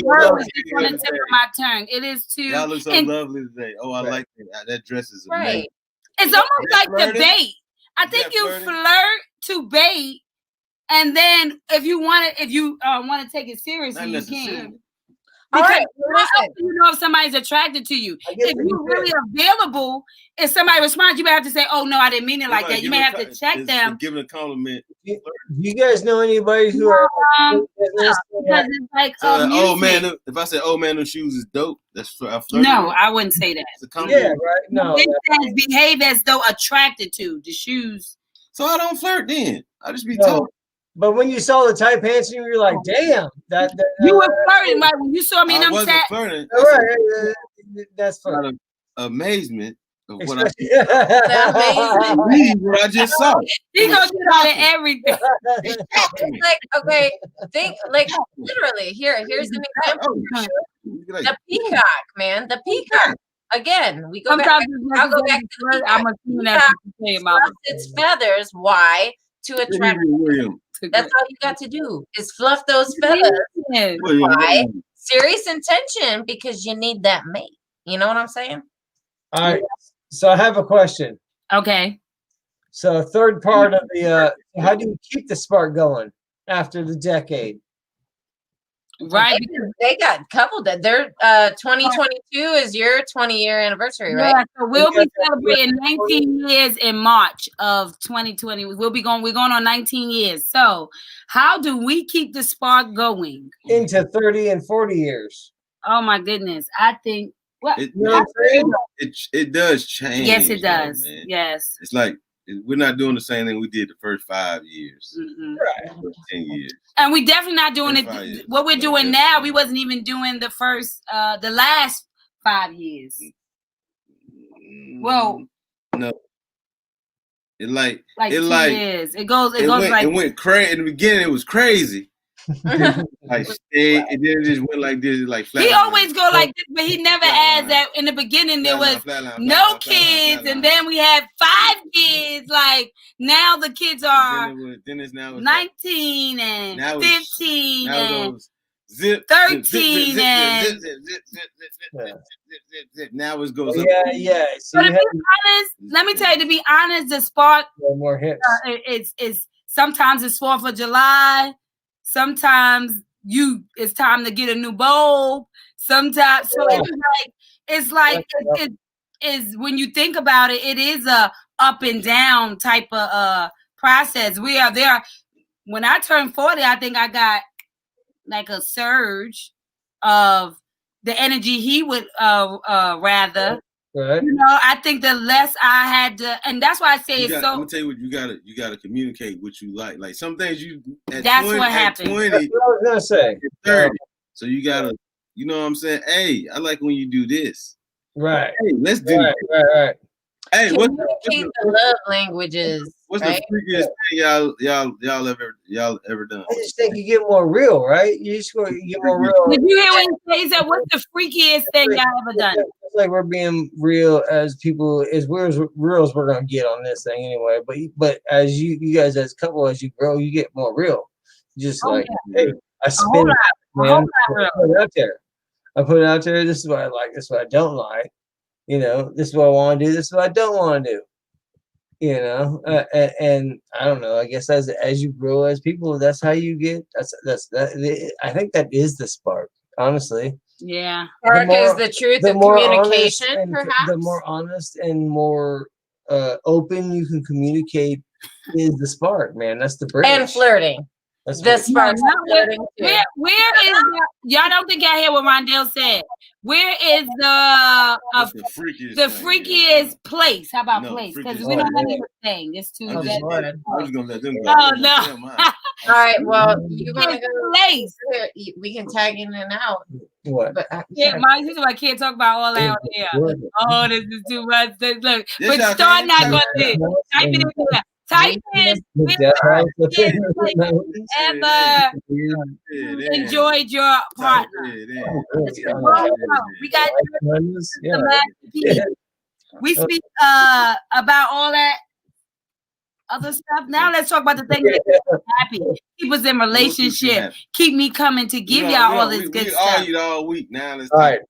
word is just on the tip of my tongue. It is to. Y'all look so lovely today. Oh, I like that. That dress is amazing. Right. It's almost like the bait. I think you flirt to bait. And then if you want to take it seriously, you can. Because if somebody's attracted to you. If you're really available, if somebody responds, you may have to say, "Oh no, I didn't mean it like that." You may have to check them. Giving a compliment. Do you guys know anybody who are? Because it's like, oh man, if I say, "Oh man, those shoes is dope," that's no, I wouldn't say that. Yeah, right. No, it says behave as though attracted to the shoes. So I don't flirt then. I just be told. But when you saw the tight pants, you were like, "Damn, that you were flirting." Right when you saw me, I wasn't flirting. Right, that's funny. Amazement of what what I just saw. He gonna do all everything. It's like, okay, think like literally. Here's an example. The peacock, man. The peacock. Again, we go back. I'll go back to the peacock. I'm assuming that's what you're saying, its feathers. Why? To attract. That's all you got to do is fluff those feathers. Why? Serious intention because you need that mate. You know what I'm saying? All right. So I have a question. Okay. So third part of the how do you keep the spark going after the decade? Right, because they got coupled. Their 2022 is your 20-year anniversary, right? Yeah, so we'll be celebrating 19 years in March of 2020. We're going on 19 years. So how do we keep the spark going into 30 and 40 years? Oh my goodness. I think it does change. Yes, it does. Though, yes. It's like we're not doing the same thing we did the first 5 years. Mm-hmm. Right. 10 years. And we definitely not doing it. What we're doing now, we wasn't even doing the last 5 years. Well, no. It 2 years. It goes like it went crazy in the beginning. It was crazy, Like stay, and then it just went like this, like flat. He always go like this, but he never adds that. In the beginning, there was no kids, and then we had 5 kids. Like now, the kids are then it's now 19 and 15 and zip 13 and. Now it goes up. Yeah. So to be honest, let me tell you, to be honest, the spark more hits. It's sometimes it's 4th of July. Sometimes it's time to get a new bulb. Sometimes, so it's like when you think about it, it is a up and down type of process. We are there. When I turned 40, I think I got like a surge of the energy he would rather. Right. You know, I think the less I had to, and that's why I say I'm gonna tell you what you gotta communicate what you like. Like some things that's 20, what happened. 20, that's what I was gonna say. 30. So you gotta, you know what I'm saying? Hey, I like when you do this. Right. Hey, let's do right. Hey, what's the love languages? What's the freakiest thing y'all ever done? I just think you get more real, right? You just get more real. Did you hear what he said? What's the freakiest thing y'all ever done? It's like we're being real as people, as real as we're gonna get on this thing anyway. But as you guys as a couple, as you grow, you get more real. Just hey, I spin it, man. I put it out there. I put it out there. This is what I like. This is what I don't like. You know, this is what I want to do. This is what I don't want to do. You know, and I don't know. I guess as you grow as people, that's how you get. That. I think that is the spark. Honestly. Yeah. Spark is the truth of communication. Perhaps the more honest and more open you can communicate is the spark, man. That's the bridge. And flirting. That's the spark. Where is y'all don't think y'all hear what Rondell said? Where is the freakiest place? How about place? Because we don't have anything. It's too. I'm just gonna let them go. Oh no! All right. Well, you want to go? Place. We can tag in and out. What? But I can't talk about all that. Yeah. Oh, this is too much. Look, but start not going to type it in there. Type in ever enjoyed your partner. We got we speak about all that other stuff. Now let's talk about the things that keep us happy, keep us in relationship, keep me coming to give y'all all this good stuff. We argued all week. Now let's all right.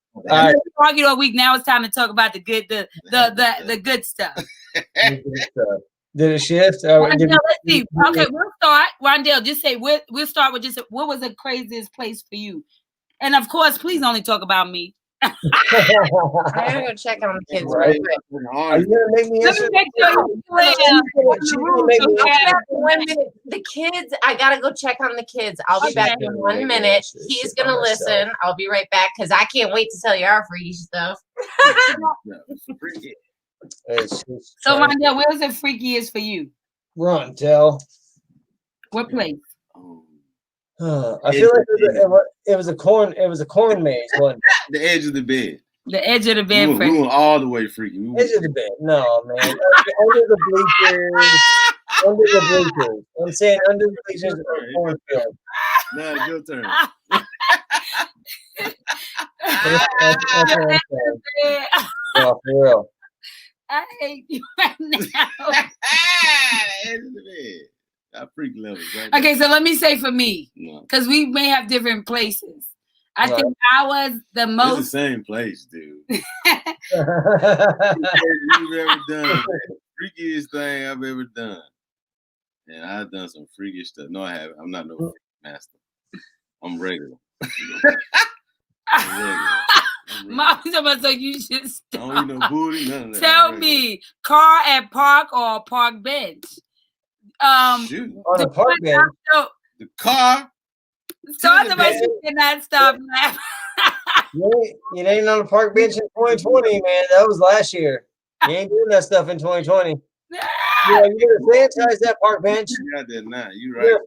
Argued all week. Now it's time to talk about the good, the good stuff. Did it shift? Rondell, let's see. Okay, we'll start. Rondell, just say we'll start with just what was the craziest place for you? And of course, please only talk about me. I'm gonna go check on the kids. Right. Are you gonna make me answer? The kids, I gotta go check on the kids. I'll be back in 1 minute. He's gonna listen. I'll be right back because I can't wait to tell you our freaky stuff. So, Rondell, where's the freakiest for you? Rondell. What place? I feel like it was a corn maze, wasn't it? The edge of the bed. The edge of the bed. We went all the way freaky. Edge of the bed. No, man. Under the bleachers. Under the bleachers. I'm saying under the bleachers of the cornfield. No, it's your turn. Yeah, for real. I hate you right now. The edge of the bed. Got freak levels. Right? Okay, so let me say for me, because we may have different places. I think I was the most. It's the same place, dude. You've ever done freakiest thing I've ever done, and I've done some freaky stuff. No, I haven't. I'm not no freak master. I'm regular. Mom, so you should stop. I don't eat no booty, none of that. Tell me, car at park or park bench? Shoot. On the park bench. The car. So I thought you cannot stop laughing. You ain't on the park bench in 2020, man. That was last year. You ain't doing that stuff in 2020. Yeah, you gotta sanitize that park bench. Yeah, I did not. You right.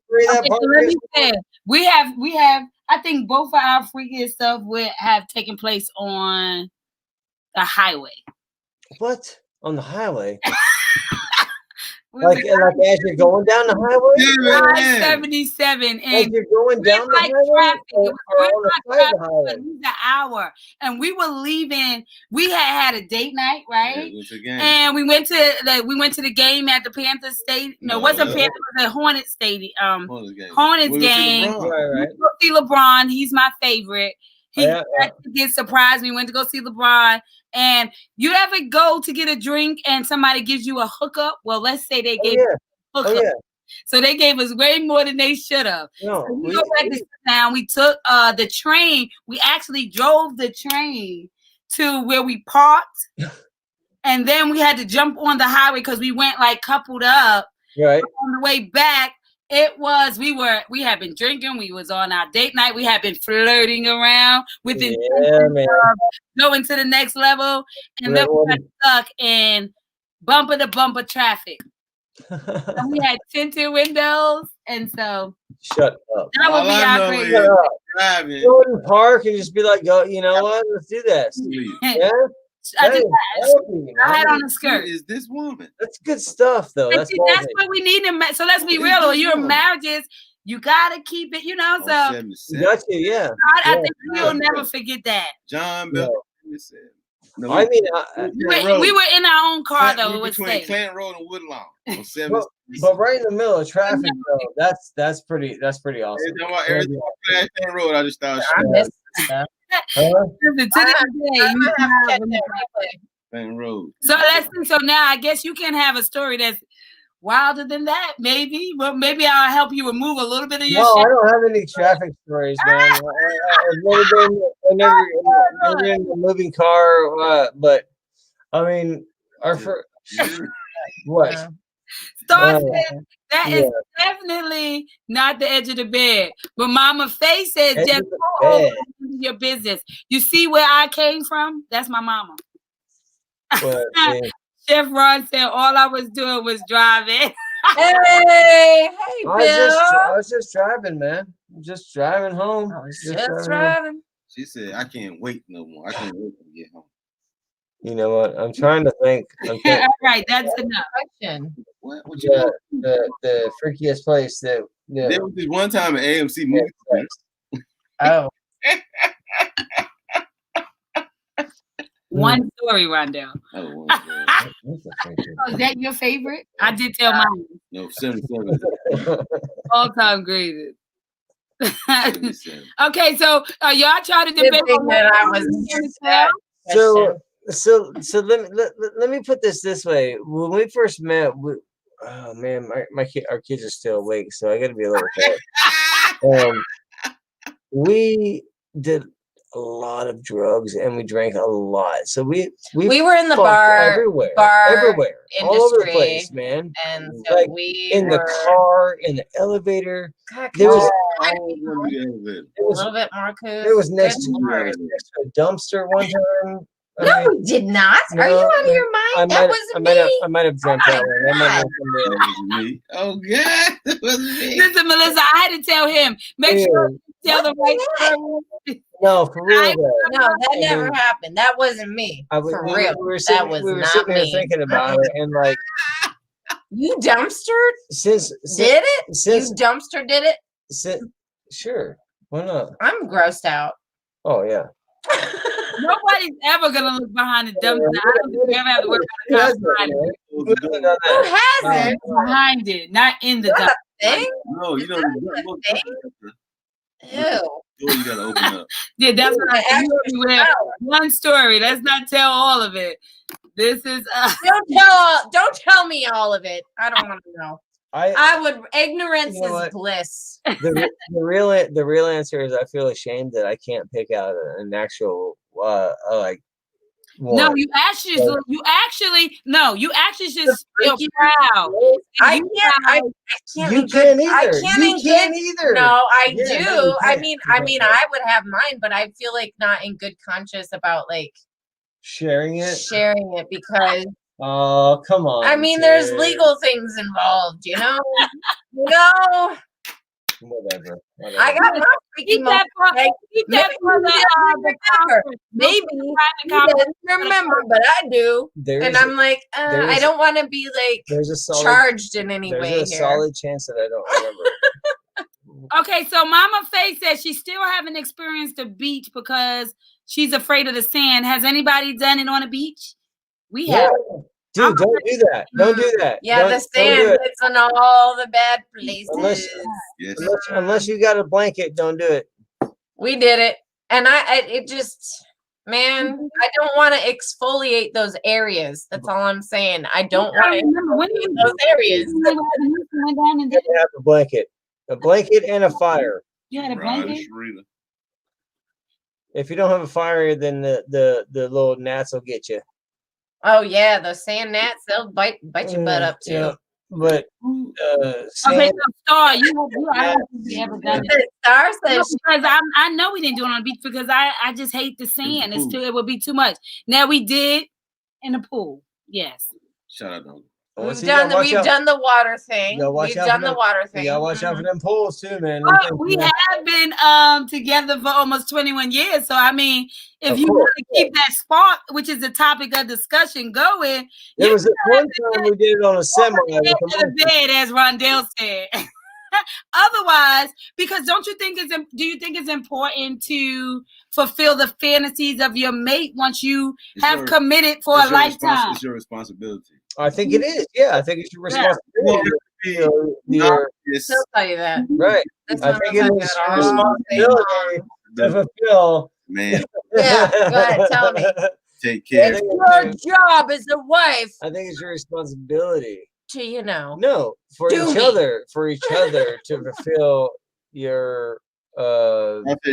We have. I think both of our freakiest stuff would have taken place on the highway. What? On the highway? Like as you're going down the highway? Yeah, man. 77, As and you're going down the like highway? traffic. It was Or good on the like side of traffic the for at highway? least an hour, and we were leaving. We had a date night, right? Yeah, and we went to the game at the Panthers Stadium. No, it wasn't Panthers. It was a Hornets Stadium. Hornets game. Right. We go see LeBron. He's my favorite. He Yeah. get surprised. We went to go see LeBron. And you ever go to get a drink and somebody gives you a hookup? Well, let's say they gave us a hookup. So they gave us way more than they should have. No, so we go back to sit down. We took the train. We actually drove the train to where we parked. And then we had to jump on the highway because we went like coupled up. Right. On the way back, we had been drinking. We was on our date night. We had been flirting around with the going to the next level. And then we got stuck in bumper to bumper traffic. And we had tinted windows. And so shut up. That would be our crazy. Go in the park and just be like, go, you know what? Let's do this. Yeah. I had on a skirt. Is this woman? That's good stuff, though. That's what we need. So let's be real. When you're in marriages, you gotta keep it. You know. So you got to, yeah. I think we'll never forget that. John Bell. No, I mean, we were in our own car though. It was between safe. Clanton Road and Woodlawn on 7th. But right in the middle of traffic, though, that's pretty awesome. Every time I pass Clanton Road, I just start. I miss this stuff. Clanton Road. So let's see. So now I guess you can have a story that's wilder than that, maybe. But maybe I'll help you remove a little bit of your shit. I don't have any traffic stories, man. I've never been in a moving car, but I mean, what? Star said that is definitely not the edge of the bed. But Mama Faye says just go over your business. You see where I came from? That's my mama. Chef Ron said all I was doing was driving. Hey, Bill. I was just driving, man. Just driving home. I was just driving. She said, "I can't wait no more. I can't wait to get home." You know what? I'm trying to think. All right, that's enough. What the freakiest place that there was this one time at AMC movie place. Oh. One story, Rondell. Oh, is that your favorite? I did tell mine. No, 77. All-time greatest. Okay, so y'all try to debate that I was. So let me put this way. When we first met, oh man, our kids are still awake, so I got to be a little quiet. We did a lot of drugs and we drank a lot. So we were in the bar everywhere, industry, all over the place, man. And so like we in the car, in the elevator. There was a little bit more cool. There was next to a dumpster one time. No, we did not. Are you out of your mind? That wasn't me. I might have dreamt that one. That was me. Oh God, that was me. Listen, Melissa, I had to tell him. Make sure you tell the right story. No, for real. No, that never happened. That wasn't me. For real. We were sitting here thinking about it, and like, you dumpstered? Did it? You dumpster did it? Sure. Why not? I'm grossed out. Oh yeah. Nobody's ever gonna look behind the dumpster. I don't think we ever have to worry about the Who hasn't? Behind it, not in the dumpster. No, you don't. Ew. You gotta open up. Yeah, that's what I actually with one story. Let's not tell all of it. This is don't tell me all of it. I don't want to know. I would. Ignorance is bliss. The real answer is I feel ashamed that I can't pick out an actual like. One. No, you actually should feel proud. I can't. You can't either. No, I do. I mean, I would have mine, but I feel like not in good conscience about like sharing it because. Oh, come on. I mean, there's legal things involved, you know? Whatever. I got my freaky Keep that moment. for, keep that for the conference. Maybe Private he conference. doesn't remember, but I do. And I'm like, I don't want to be like there's a solid, charged in any there's way a here. solid chance that I don't remember. Okay, so Mama Faye says she still haven't experienced the beach because she's afraid of the sand. Has anybody done it on a beach? We have. Dude, don't do that. Don't do that. Yeah, the sand hits on all the bad places. Unless you got a blanket, don't do it. We did it. And it just, man, I don't want to exfoliate those areas. That's all I'm saying. I don't want to exfoliate those areas. You have a blanket and a fire. You had a blanket? If you don't have a fire, then the little gnats will get you. Oh yeah, those sand gnats, they'll bite your butt up too. Yeah, but okay, so Star, you ever done it? Star says because I know we didn't do it on the beach because I just hate the sand. It would be too much. Now we did in the pool. Yes. Shut up, dog. We've done the water thing. We've done the water thing. You gotta watch out for them pools too, man. Well, we have been together for almost 21 years. So I mean, if you want to keep that spark, which is the topic of discussion, going. There was one time we did it on a semi. Bed, as Rondell said. Otherwise, because do you think it's important to fulfill the fantasies of your mate once you have committed for a lifetime? It's your responsibility. I think it is. Yeah, I think it's your responsibility. Still tell you that. Right. I think it is your responsibility to fulfill. Man. Yeah, go ahead, tell me. Take care. It's your job as a wife. I think it's your responsibility. To No, for each other to fulfill your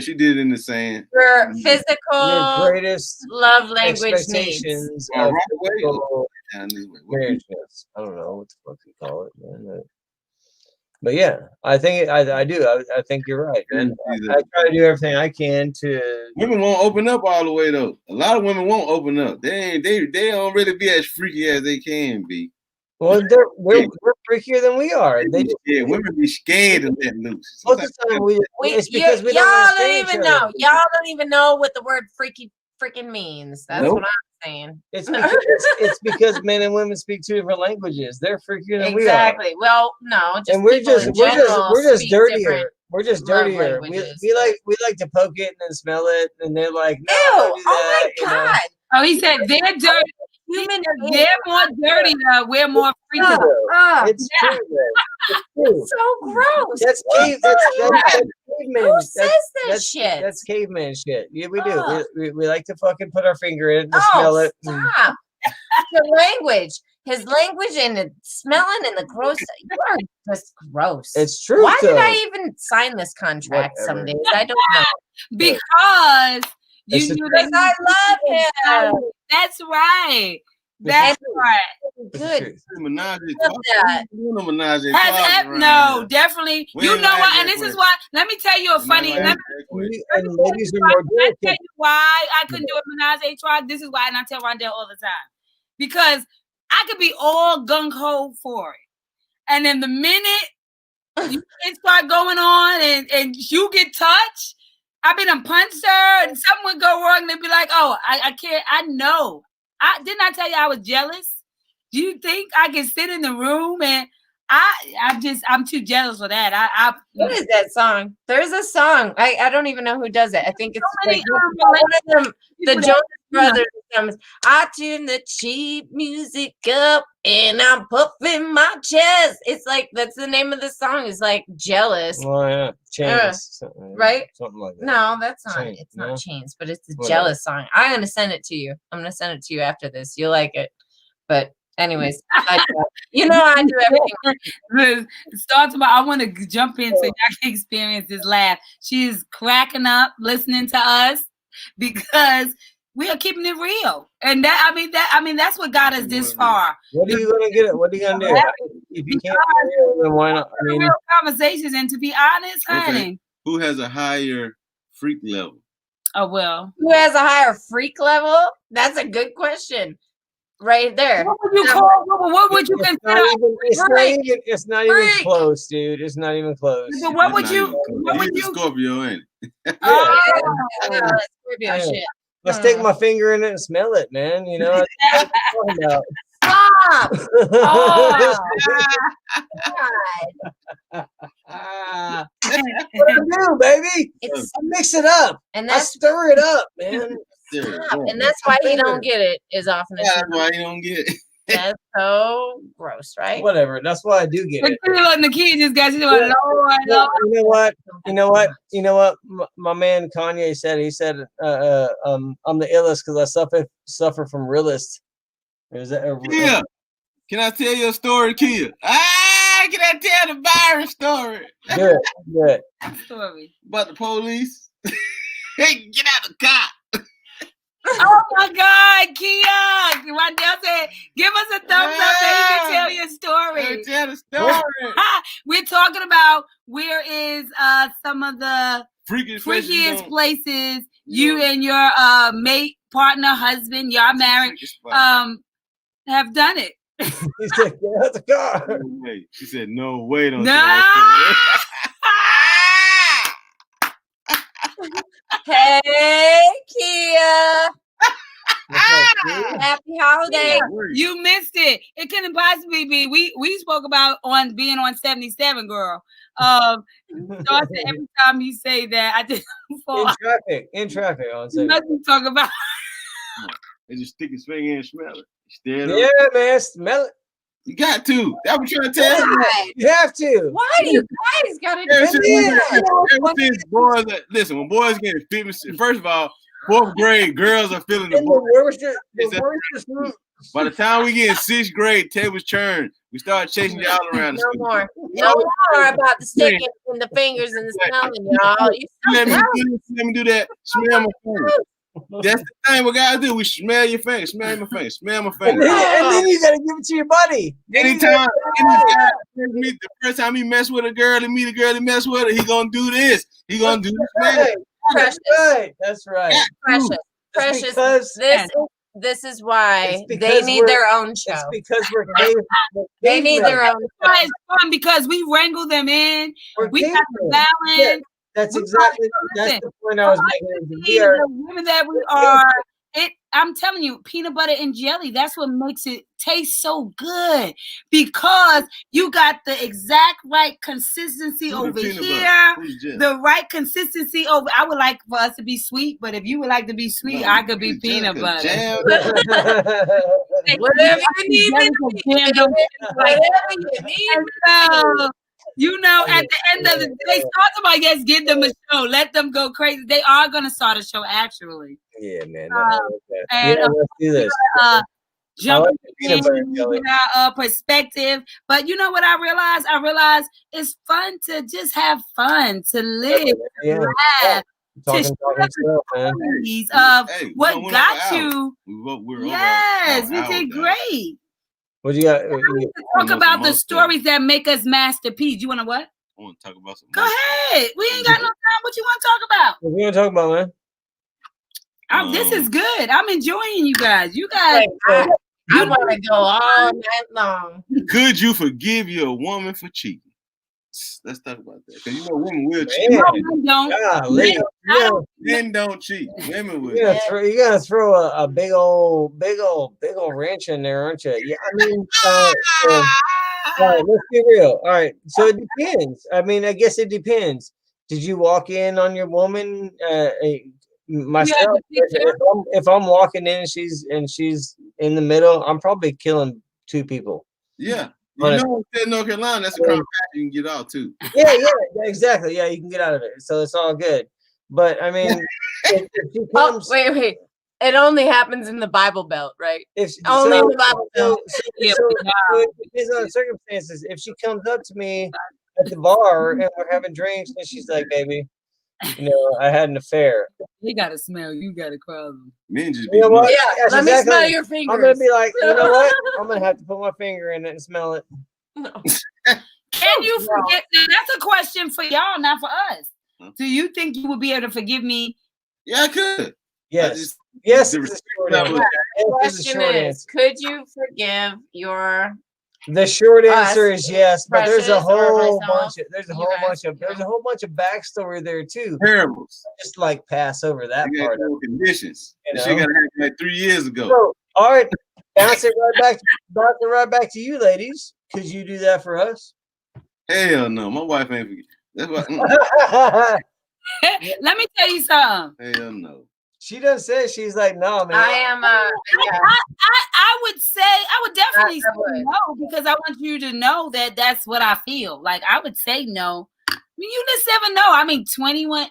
she did it in the sand. Your physical, your greatest love language needs. Of marriage. I don't know what the fuck you call it, man. But yeah, I think I do. I think you're right, man. I try to do everything I can to. Women won't open up all the way though. A lot of women won't open up. They don't really be as freaky as they can be. Well, we're freakier than we are. Women be scared to let loose. Most of the time, it's because we y'all don't even know. Y'all don't even know what the word freaking means. That's what I'm saying. It's because men and women speak two different languages. They're freakier than we are. Exactly. Well, no, and we're just dirtier. We're just dirtier. We like to poke it and then smell it, and they're like, no, ew, oh my god. Oh, he said they're dirty. They're more dirty. We're more freaky. It's true. It's so gross. That's caveman. Who says that shit? That's caveman shit. Yeah, we do. We like to fucking put our finger in it and smell it. Stop. The language. His language and the smelling and the gross. You are just gross. It's true. Why did I even sign this contract some days? I don't know. Because you knew that I love him. That's right. That's right. Good. No, definitely. You know what? And this is why. Let me tell you a funny. Let me tell you why I couldn't do a menage a trois. This is why, and I tell Rondell all the time, because I could be all gung ho for it, and then the minute you start going on and you get touched, I've been a puncher, and something would go wrong. And they'd be like, "Oh, I can't. I know. Didn't I tell you I was jealous? Do you think I can sit in the room and I'm too jealous for that. What is that song? There's a song. I don't even know who does it. I think it's like one of them, the Jonas Brothers. I tune the cheap music up and I'm puffing my chest. It's like that's the name of the song. It's like Jealous. Oh yeah, Chains, right? Something like that. No, that's not. Chains, it's not Chains, but it's the Jealous song. I'm gonna send it to you. I'm gonna send it to you after this. You'll like it. But anyways, I do everything. I want to jump in so y'all can experience this laugh. She is cracking up listening to us because we are keeping it real, and that's what got us this far. What are you gonna get? What are you gonna do? If you can't, then why not? I mean, real conversations, and to be honest, honey, who has a higher freak level? Oh well, who has a higher freak level? That's a good question. right there. What would you call? What would you consider? It's not even close, dude. It's not even close. But what would you? What would He's a you? Scorpio, ain't it? Oh, Scorpio shit. I stick my finger in it and smell it, man. You know what I'm talking about. Stop! Oh, What do I do, baby? I mix it up. And I stir it up, man. And that's why he don't get it as often as That's why you don't get it. That's so gross, right? Whatever. That's why I do get it. The kid just got you doing Lord. You know what? My man Kanye said. He said, "I'm the illest because I suffer from realist." Is that? Kia, can I tell you a story, Kia? Can I tell the virus story? Good. Story about the police. Hey, get out of the car. Oh my God, Kia! Rondell said, "Give us a thumbs up so you can tell your story." Tell the story. We're talking about where is some of the freakiest places you and your mate, partner, husband, y'all married, have done it. He said, "Get out the car." She said, "No way, don't." No. Hey, Kia. Happy holiday. You missed it. It couldn't possibly be. We spoke about being on 77, girl. So I said every time you say that, I just fall. In traffic. Nothing to talk about. They just stick his finger in and smell it. Yeah, man, smell it. You got to. That's what you're trying to tell you. You have to. Why do you guys got to do that? Boys, listen, when boys get 50, first of all, 4th grade, girls are feeling the boys. By the time we get in 6th grade, tables turn. We start chasing y'all around. No more about the sticking and the fingers and the smelling, y'all. Let me do that. Smell my finger. That's the thing we gotta do. We smell your finger. Smell my finger. Smell my finger. And then you gotta give it to your buddy. Anytime, the first time he mess with a girl and meet a girl and mess with her, he gonna do this. He gonna do this. Precious. That's right. Precious. This is why they need their own show. It's because they need their own show. It's fun because we wrangle them in. We got the balance. Yeah, that's the point I was making. The women that we are. I'm telling you, peanut butter and jelly, that's what makes it taste so good, because you got the exact right consistency over here, the right consistency over. I would like for us to be sweet, but if you would like to be sweet, I could be peanut butter. Whatever you need. You know, at the end of the day, start somebody else, give them a show, let them go crazy. They are gonna start a show, actually. Yeah, man. And let's do this. Jump in our perspective. But you know what I realized? I realized it's fun to just have fun, to live, to laugh, to share stories of what got you. Yes, we did great. What you got? Talk about the stories that make us masterpiece. You want to what? I want to talk about something. Go ahead. We ain't got no time. What you want to talk about? What you want to talk about, man? This is good. I'm enjoying you guys. You guys. I want to go all night long. Could you forgive your woman for cheating? Let's talk about that. Because you know women will cheat. Men don't cheat. Women will. You gotta throw a big old wrench in there, aren't you? Yeah, I mean, all right, let's be real. All right, so it depends. I mean, I guess it depends. Did you walk in on your woman? Myself, if I'm walking in and she's in the middle, I'm probably killing 2 people. Yeah. You know, in North Carolina, that's a crime you can get out too. Yeah, exactly. Yeah, you can get out of it. So it's all good. But I mean, if she comes, wait. It only happens in the Bible Belt, right? Only in the Bible Belt. So it depends on the circumstances. If she comes up to me at the bar and we're having drinks and she's like, "Baby, you know, I had an affair." You gotta smell. You gotta cry. Men just you know what? Yeah, let me smell your fingers. I'm gonna be like, you know what? I'm gonna have to put my finger in it and smell it. No. Can you forget? That's a question for y'all, not for us. Do you think you would be able to forgive me? Yeah, I could. Yes. Yes, it's a short answer. The Yes, it's a question short is, answer. could you forgive your The short answer is yes, but there's a Precious or whole myself, bunch of you guys, there's a whole bunch of backstory there too. Parables. Just like pass over that You got part. no conditions. You That shit know? got happened like 3 years ago. So, all right, bounce it right back to you, ladies. Could you do that for us? Hell no, my wife ain't forget. That's why. Let me tell you something. Hell no. She doesn't say. She's like, no, man. I am I would definitely say no, because I want you to know that that's what I feel. Like, I would say no. I mean, you just never know. I mean, 21.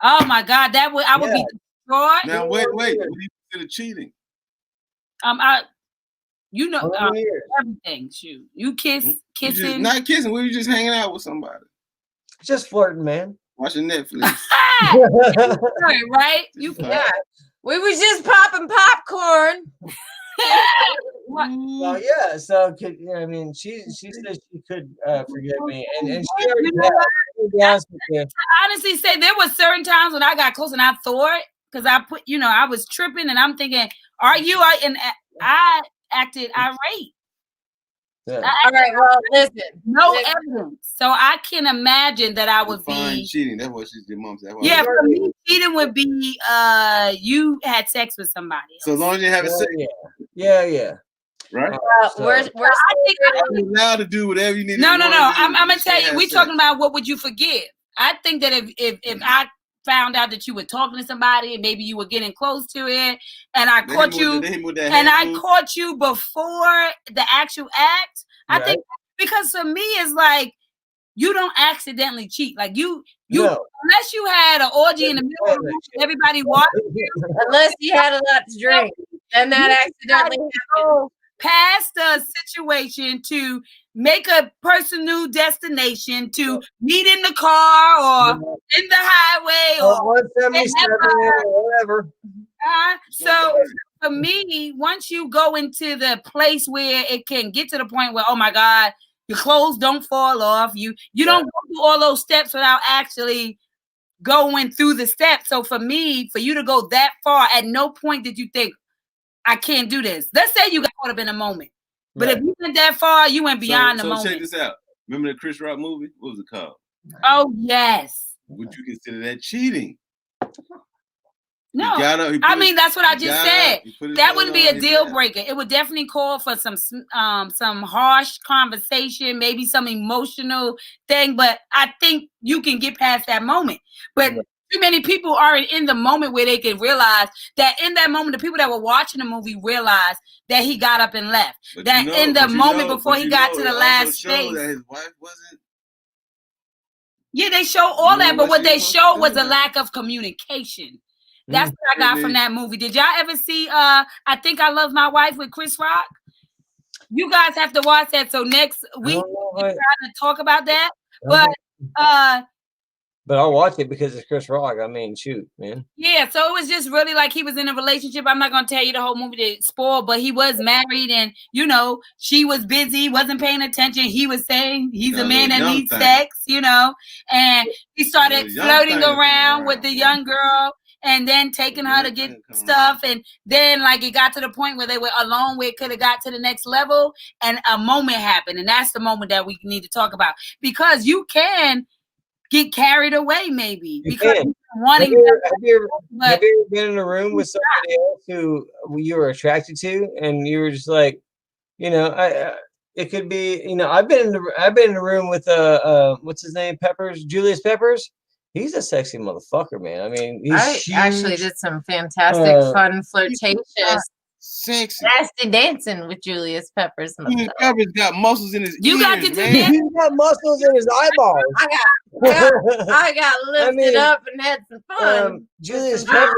Oh my God, I would be destroyed. Now wait. What do you consider cheating? Everything. Shoot, you kissing, You just not kissing. We were just hanging out with somebody, just flirting, man. Watching Netflix. Right? We was just popping popcorn. Well, yeah. So, I mean, she said she could forgive me, and she already had. To be honest with you. I honestly say there were certain times when I got close and I thought, because I was tripping, and I'm thinking, are you? And I acted irate. Yeah. All right. Well, listen. No evidence, so I can imagine that I would be cheating. That's what your mom said. Yeah, for me, cheating would be you had sex with somebody else. So as long as you have sex. Yeah. Right. We're you're allowed to do whatever you need. No. I'm gonna tell you. We're talking about what would you forgive. I think that if I found out that you were talking to somebody and maybe you were getting close to it, and I caught you, caught you before the actual act, I think, because for me it's like you don't accidentally cheat. Like you unless you had an orgy in the middle of the room, everybody watching you, unless you had a lot to drink, and that accidentally happened. Past the situation to make a personal destination, to meet in the car or in the highway or 177 or whatever. So for me, once you go into the place where it can get to the point where, oh my God, your clothes don't fall off, you don't go through all those steps without actually going through the steps. So for me, for you to go that far, at no point did you think, I can't do this. Let's say you got caught up in a moment. But if you went that far, you went beyond the moment. So check this out. Remember the Chris Rock movie? What was it called? Oh, yes. Would you consider that cheating? No. I mean, that's what I just said. That wouldn't be a deal breaker. It would definitely call for some harsh conversation, maybe some emotional thing. But I think you can get past that moment. But too many people aren't in the moment where they can realize that in that moment, the people that were watching the movie realized that he got up and left. That in the moment before he got to the last space. That his wife wasn't. Yeah, they show all that, but what they showed was a lack of communication. That's what I got from that movie. Did y'all ever see I Think I Love My Wife with Chris Rock? You guys have to watch that. So next week we're trying to talk about that. But I'll watch it because it's Chris Rock. I mean, shoot, man. Yeah, so it was just really like he was in a relationship. I'm not going to tell you the whole movie to spoil, but he was married and, she was busy, wasn't paying attention. He was saying he's a man that needs sex, and he started flirting around with the young girl and then taking her to get stuff. And then it got to the point where they were alone where it could have got to the next level and a moment happened. And that's the moment that we need to talk about because you can get carried away maybe because wanting have you ever been in a room with somebody else who you were attracted to and you were just like, it could be, I've been in a room with what's his name, Julius Peppers. He's a sexy motherfucker, man. I mean, I actually did some fantastic fun flirtatious nasty dancing with Julius Peppers. Peppers got muscles in his ears, got to do man. that? He's got muscles in his eyeballs. I got lifted up and had some fun. Julius Peppers.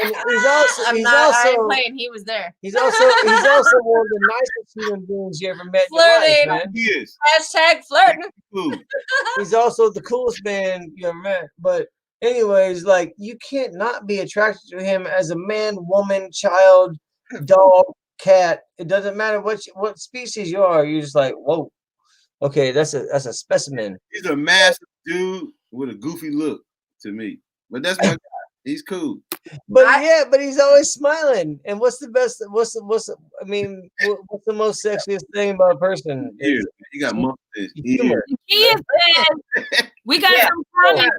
And I ain't playing. He was there. He's also one of the nicest human beings you ever met in your life, man. He is. Hashtag flirting. He's also the coolest man you ever met. But anyways, you can't not be attracted to him as a man, woman, child, dog, cat. It doesn't matter what species you are. You're just like, whoa, okay, that's a specimen. He's a massive dude with a goofy look to me, but that's my guy. He's cool. But he's always smiling. And what's the best? What's the most sexiest thing about a person? You got Humor. We got some comments.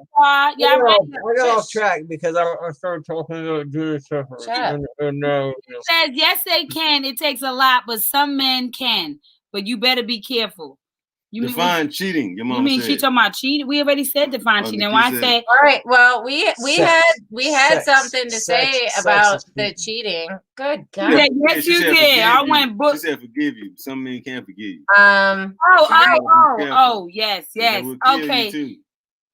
Yeah, right. I got off track because I started talking about doing stuff. It says yes, they can. It takes a lot, but some men can. But you better be careful. Define cheating. Your mom. You mean she talking about cheating? We already said define cheating. Why I said all right. Well, we had something to say about the cheating. Good God. Yeah, yes, you did. I went book. She said forgive you. Some men can't forgive you. Oh, yes. Okay.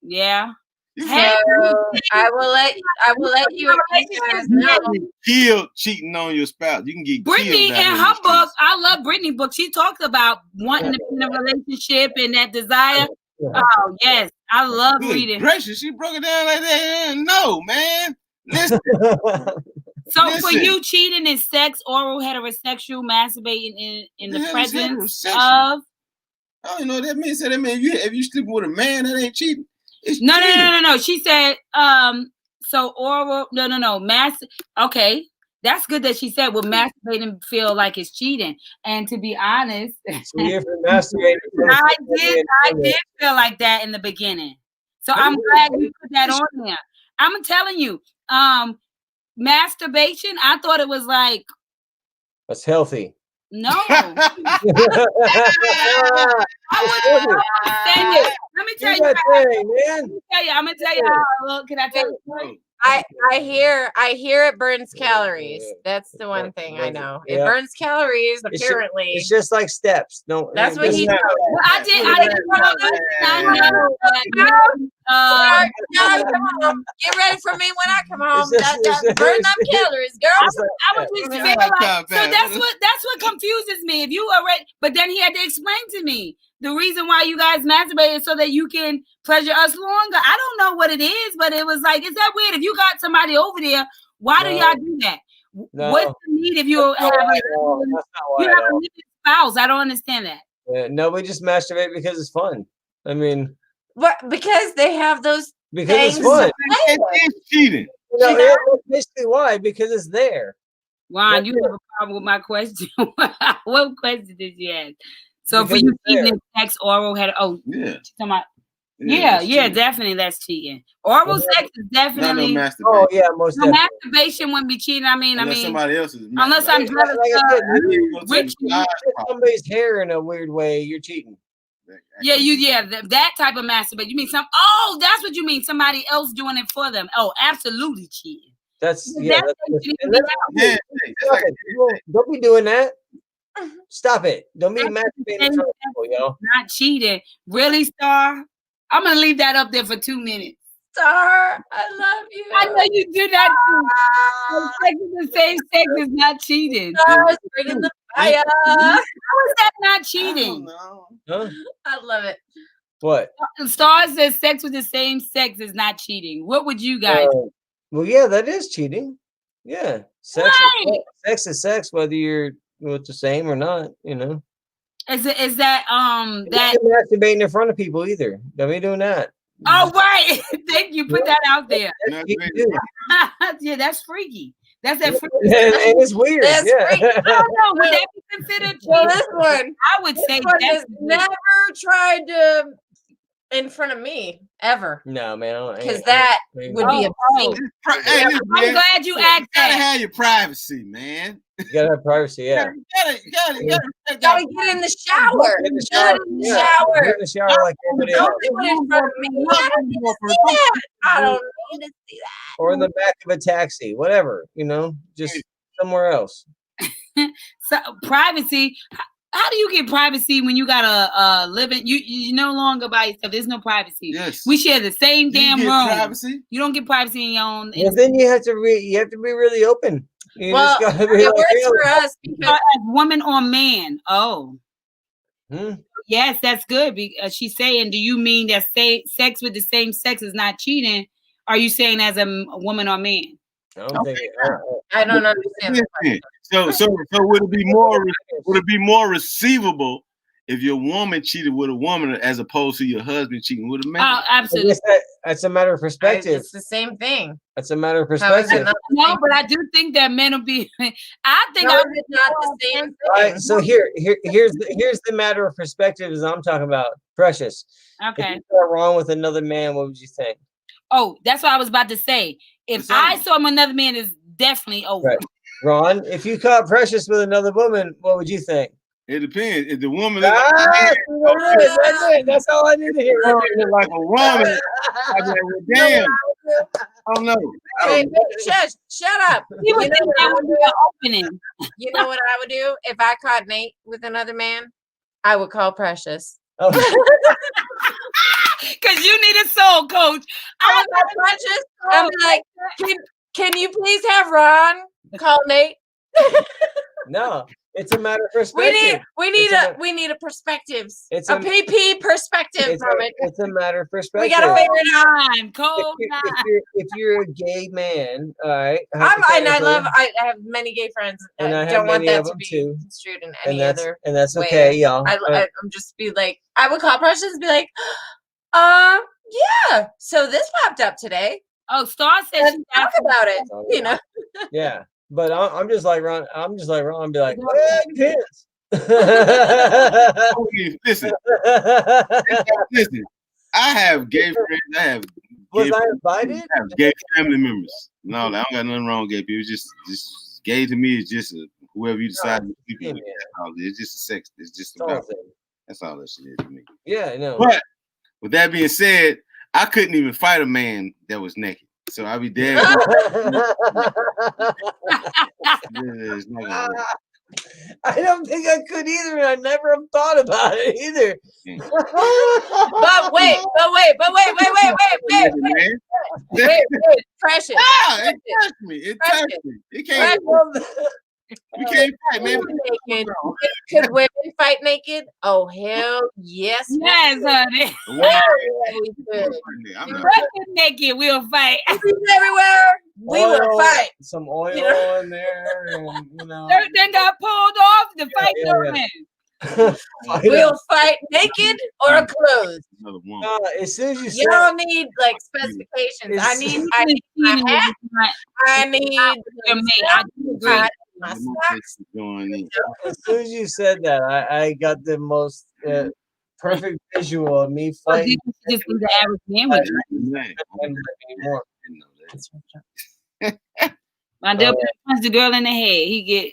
Yeah. So I will let you guys know. Killed cheating on your spouse. You can get Brittany killed. In her book, I love Brittany's book. She talks about wanting to be in a relationship and that desire. Oh yes, I love reading. Gracious, she broke it down like that. No, man. Listen. For you, cheating is sex, oral, heterosexual, masturbating in the presence of. Oh, you know what that means? That means if you sleeping with a man, that ain't cheating. No. She said, so oral, no. Okay. That's good that she said, well, masturbating feel like it's cheating. And to be honest, masturbating. I did feel like that in the beginning. So I'm glad you put that on there. I'm telling you, masturbation, I thought it was like. That's healthy. No. I wouldn't understand it. Let me tell you. I'm gonna tell you how. Look, can I tell you? I hear it burns calories. That's the one thing I know. It burns calories. Apparently, it's just like steps. No, that's what he. I did know. Get ready for me when I come home. Burn them calories, girl. I was just saying, like, so that's what confuses me. If you already, but then he had to explain to me the reason why you guys masturbate is so that you can pleasure us longer. I don't know what it is, but it was like, is that weird? If you got somebody over there, why do y'all do that? No. What's the need if you have a living spouse? I don't understand that. No, we just masturbate because it's fun. I mean, because they have those. Because it's fun. It's cheating. That's basically why. Because it's there. Ron, you have a problem with my question. What question did you ask? So because for you, cheating is sex, oral, yeah. Yeah, definitely that's cheating. Oral sex is definitely. Most definitely. Masturbation wouldn't be cheating. I mean, somebody else's. Unless I'm jealous rich, somebody's hair in a weird way, you're cheating. Yeah, that type of masturbation. You mean that's what you mean. Somebody else doing it for them. Oh, absolutely cheating. Don't be doing that. Stop it. Don't be masturbating in front of people, yo. Not cheating. Really, Star? I'm going to leave that up there for 2 minutes. Star, I love you. I know you do that too. Sex is the same sex is not cheating. Star's bringing the fire. How is that not cheating? I love it. What? Star says sex with the same sex is not cheating. What would you guys do? Well, yeah, that is cheating. Yeah. Sex is sex, whether you're with the same or not, you know. Is that that masturbating in front of people either? Don't be doing that. Oh right. Thank you. Put that out there. Yeah, that's freaky. That's that freaky. And it's weird. That's freaky. I don't know. Would that be considered cheating? Well, this one I would say has never tried to in front of me ever. No, man. Because that would be a thing. I'm glad you asked that. You gotta have your privacy, man. You gotta have privacy, yeah. You gotta get in the shower. Get in the shower. Get in the shower like everybody else. Don't do it in front of me. I don't need to see that. Or in the back of a taxi, whatever, you know, just somewhere else. So privacy. How do you get privacy when you got a living? You no longer by yourself. There's no privacy. Yes. We share the same damn room. Privacy? You don't get privacy in your own. Well, then you have to be really open. You well, just gotta be it works for us because as woman or man. Oh. Yes, that's good. She's saying, do you mean that sex with the same sex is not cheating? Are you saying as a woman or man? I don't understand. So would it be more receivable if your woman cheated with a woman as opposed to your husband cheating with a man? Oh, absolutely. That's a matter of perspective. It's the same thing. That's a matter of How is it perspective. not the No, same but I thing? do think that men will be. I think How I is it not the same thing? All right, so here's the matter of perspective as I'm talking about. Precious. Okay. If you got wrong with another man, what would you think? Oh, that's what I was about to say. If I saw him another man, it's definitely over. Right. Ron, if you caught Precious with another woman, what would you think? It depends. If the woman That's it. That's all I need to hear. look like a woman, I'd be like, well, damn. I don't know. Hey, shut up. He would You know think what that I would would be do? an opening. You know what I would do if I caught Nate with another man? I would call Precious. Because you need a soul coach. I would call Precious. I'd be like, can you please have Ron call Nate? No, it's a matter of perspective. We need a perspectives. It's a a- PP perspective from it. It's a matter of perspective. We gotta figure it out. Time, cold time. If you're a gay man, all right. I have many gay friends. And I I have don't want many that of to them be too. construed in And any other that's way. okay, y'all. I'm just be like, I would call Precious and be like, yeah. So this popped up today. Oh, Star says Let's talk about it. You know. Yeah, but I'm just like Ron. I'm just like Ron. Be like, well, it depends. Listen, I have gay friends. I have Was I invited? I have gay family members. No, I don't got nothing wrong with gay people. It's just gay to me is just whoever you decide to sleep with. It's just a sex. It's just about. That's all that shit is to me. Yeah, I know. But with that being said, I couldn't even fight a man that was naked. So I'll be dead. I don't think I could either, and I never have thought about it either. But wait, Precious. It touched me. It touched me. It can't. We can't fight, man. Could women fight naked? Oh hell yes. Yes, honey. We could. Naked, we'll fight. Everywhere we will fight. Some oil in there, and Everything got pulled off. The fight We'll fight naked or clothed. As soon as you don't need like specifications. I need my hat. I need my socks. As soon as you said that, I got the most perfect visual of me fighting. Just the average man would My dad punch the girl in the head. He get.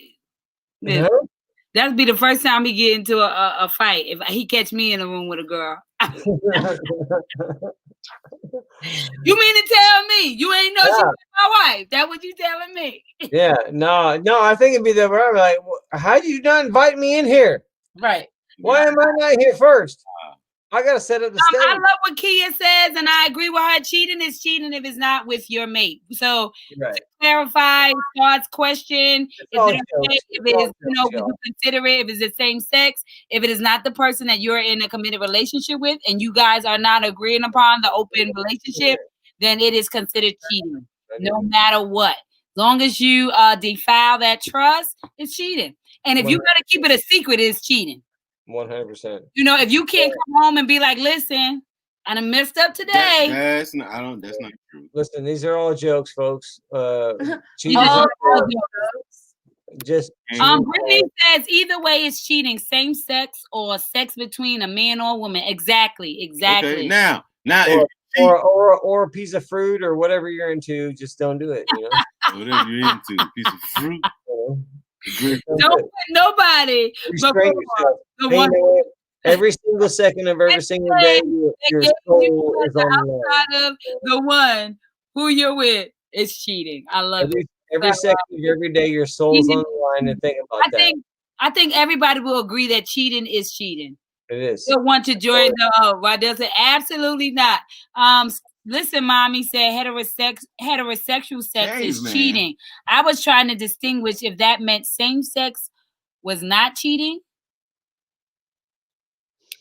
That'd be the first time he get into a fight. If he catch me in a room with a girl. You mean to tell me you ain't know she was my wife? That what you telling me? Yeah, no. I think it'd be the right. Like, how do you not invite me in here? Right. Why am I not here first? I gotta set up the stage. I love what Kia says, and I agree with her. Cheating is cheating if it's not with your mate. So to clarify Scott's question, would you consider it if it's the same sex, if it is not the person that you're in a committed relationship with, and you guys are not agreeing upon the open relationship, then it is considered cheating, no matter what. As long as you defile that trust, it's cheating. And if you gotta keep it a secret, it's cheating. 100%. You know, if you can't come home and be like, listen, I done messed up today. That's not true. Listen, these are all jokes, folks. Cheating. Brittany says either way is cheating, same sex or sex between a man or a woman. Exactly. Okay, now or a piece of fruit or whatever you're into, just don't do it. You know, whatever you're into, a piece of fruit. Don't put nobody. Every single second of every single day, your soul is on the line. Outside of the one who you're with is cheating. I love it. Every second of every day, your soul's on the line. And think about that. I think everybody will agree that cheating is cheating. It is. You'll want to join the why does it? Absolutely not. Listen, mommy said heterosexual sex is cheating. I was trying to distinguish if that meant same sex was not cheating.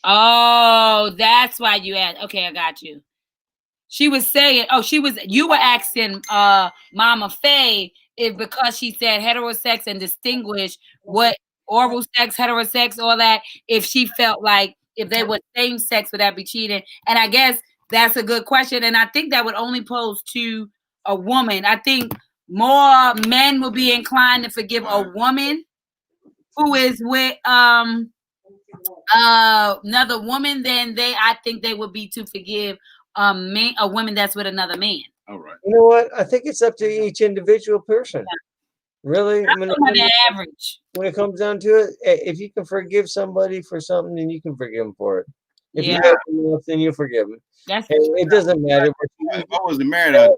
Oh, that's why you asked. Okay, I got you. She was saying, you were asking Mama Faye if because she said heterosex and distinguish what oral sex, heterosex, all that, if she felt like if they were same sex, would that be cheating? And I guess That's a good question, and I think that would only pose to a woman. I think more men will be inclined to forgive a woman who is with another woman than I think they would be to forgive a woman that's with another man. All right. You know what? I think it's up to each individual person. Really, when it comes down to it, if you can forgive somebody for something, then you can forgive them for it. If you love them enough, then you forgive them. It doesn't matter. I wasn't married.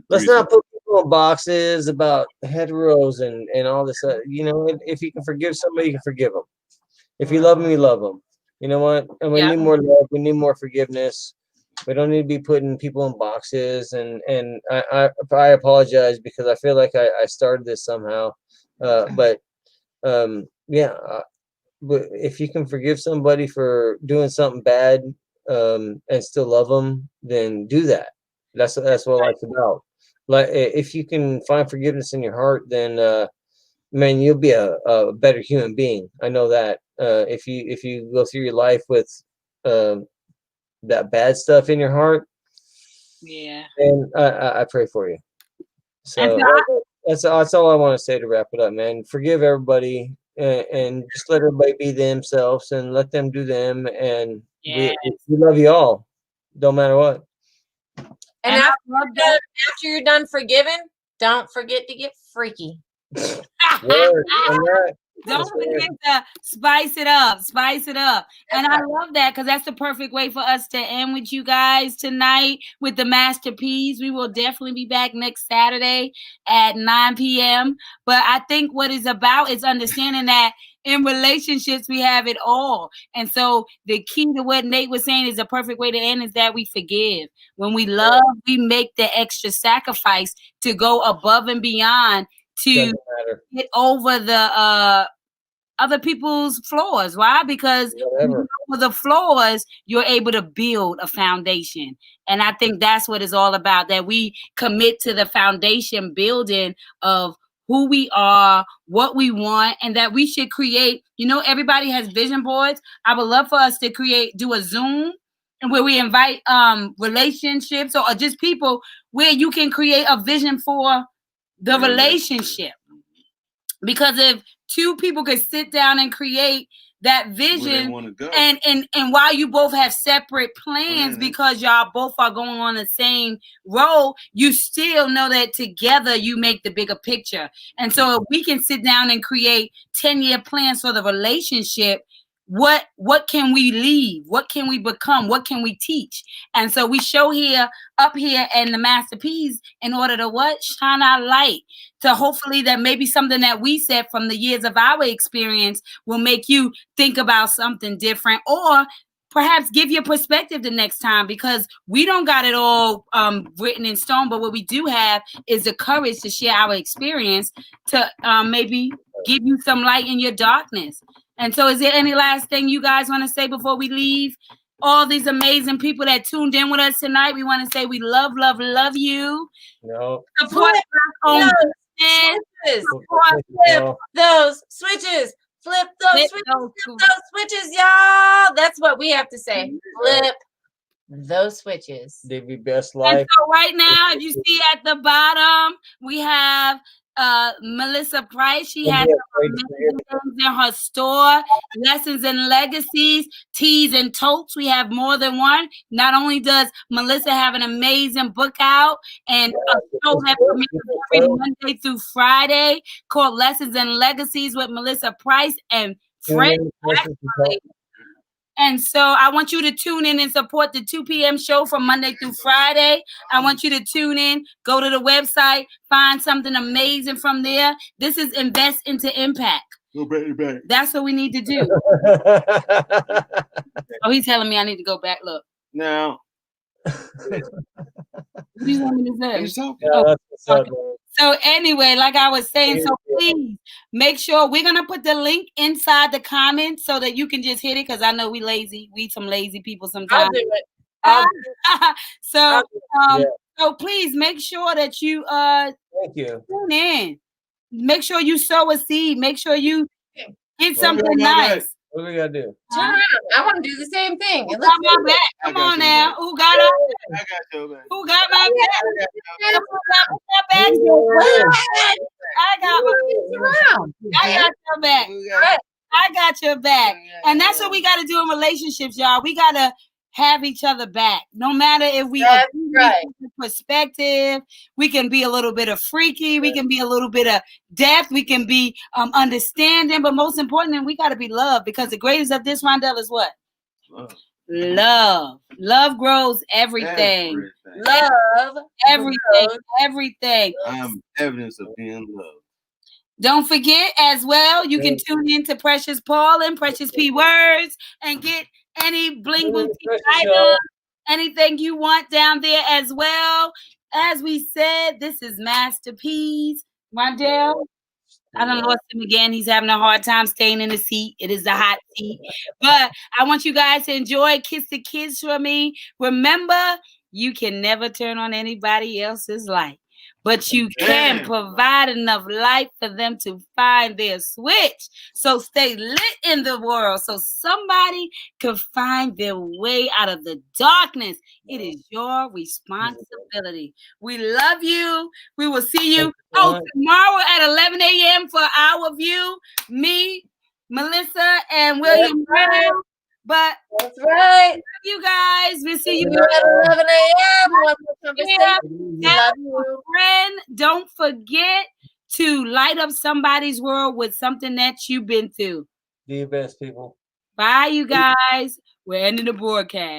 Let's not put people in boxes about heteros and all this. You know, if you can forgive somebody, you can forgive them. If you love them, you love them. You know what? And we need more love. We need more forgiveness. We don't need to be putting people in boxes. And I apologize because I feel like I started this somehow. But if you can forgive somebody for doing something bad and still love them, then do that. That's what life's about. Like if you can find forgiveness in your heart, then man, you'll be a better human being. I know that. If you go through your life with that bad stuff in your heart, and I pray for you. So that's all I want to say to wrap it up, man. Forgive everybody and just let everybody be themselves and let them do them. And we love you all, don't matter what. And after you're done forgiving, don't forget to get freaky. Don't forget to spice it up. And I love that because that's the perfect way for us to end with you guys tonight with the masterpiece. We will definitely be back next Saturday at 9 p.m. But I think what it's about is understanding that in relationships, we have it all. And so the key to what Nate was saying is the perfect way to end is that we forgive. When we love, we make the extra sacrifice to go above and beyond to get over the other people's flaws. Why? Because with the flaws, you're able to build a foundation. And I think that's what it's all about, that we commit to the foundation building of who we are, what we want, and that we should create. Everybody has vision boards. I would love for us to do a Zoom and where we invite relationships or just people where you can create a vision for the relationship. Because if two people could sit down and create that vision and while you both have separate plans because y'all both are going on the same road, you still know that together you make the bigger picture. And so if we can sit down and create 10-year plans for the relationship, what can we leave? What can we become? What can we teach? And so we show up here in the masterpiece in order to shine our light to hopefully that maybe something that we said from the years of our experience will make you think about something different or perhaps give your perspective the next time, because we don't got it all written in stone, but what we do have is the courage to share our experience to maybe give you some light in your darkness. And so is there any last thing you guys want to say before we leave? All these amazing people that tuned in with us tonight, we want to say we love you. No. Support those switches. Flip those switches, y'all. That's what we have to say. Flip those switches. Live your best life. And so right now, if you see at the bottom, we have Melissa Price. She has amazing things in her store. Lessons and Legacies, tees and totes. We have more than one. Not only does Melissa have an amazing book out and a show that premieres every Monday through Friday called Lessons and Legacies with Melissa Price and Fred. And so I want you to tune in and support the 2 p.m. show from Monday through Friday. I want you to tune in, go to the website, find something amazing from there. This is Invest into Impact. Go back. That's what we need to do. Oh, he's telling me I need to go back. Look. Now. You want me to say? Okay. So anyway, like I was saying, so please make sure we're going to put the link inside the comments so that you can just hit it, because I know we lazy. We some lazy people sometimes. I'll do it. So please make sure that you thank you. Tune in. Make sure you sow a seed. Make sure you get something nice. What do we gotta do? Turn around. I want to do the same thing. Come on now. Who got up? your back. Who got my back? Yeah. Who got my back? I got your back. I got your back. And that's what we got to do in relationships, y'all. We got to have each other back. No matter if we have perspective, we can be a little bit of freaky, we can be a little bit of depth, we can be understanding, but most importantly, we got to be loved, because the greatest of this, Rondell, is what? Love. Love grows everything. Love. Everything. I'm evidence of being loved. Don't forget as well, you can tune in to Precious Paul and Precious P Words and get any Bling Boutique item, anything you want down there as well. As we said, this is Master P's. Rondell, I don't lost him again. He's having a hard time staying in the seat. It is the hot seat. But I want you guys to enjoy Kiss the Kids for me. Remember, you can never turn on anybody else's light, but you can provide enough light for them to find their switch. So stay lit in the world so somebody can find their way out of the darkness. It is your responsibility. We love you. We will see you tomorrow at 11 a.m. for our view. Me, Melissa, and William Brown. But that's right. You guys, we'll see you at 11 a.m. Love you. Friend, don't forget to light up somebody's world with something that you've been through. Do your best, people. Bye, you guys. We're ending the broadcast.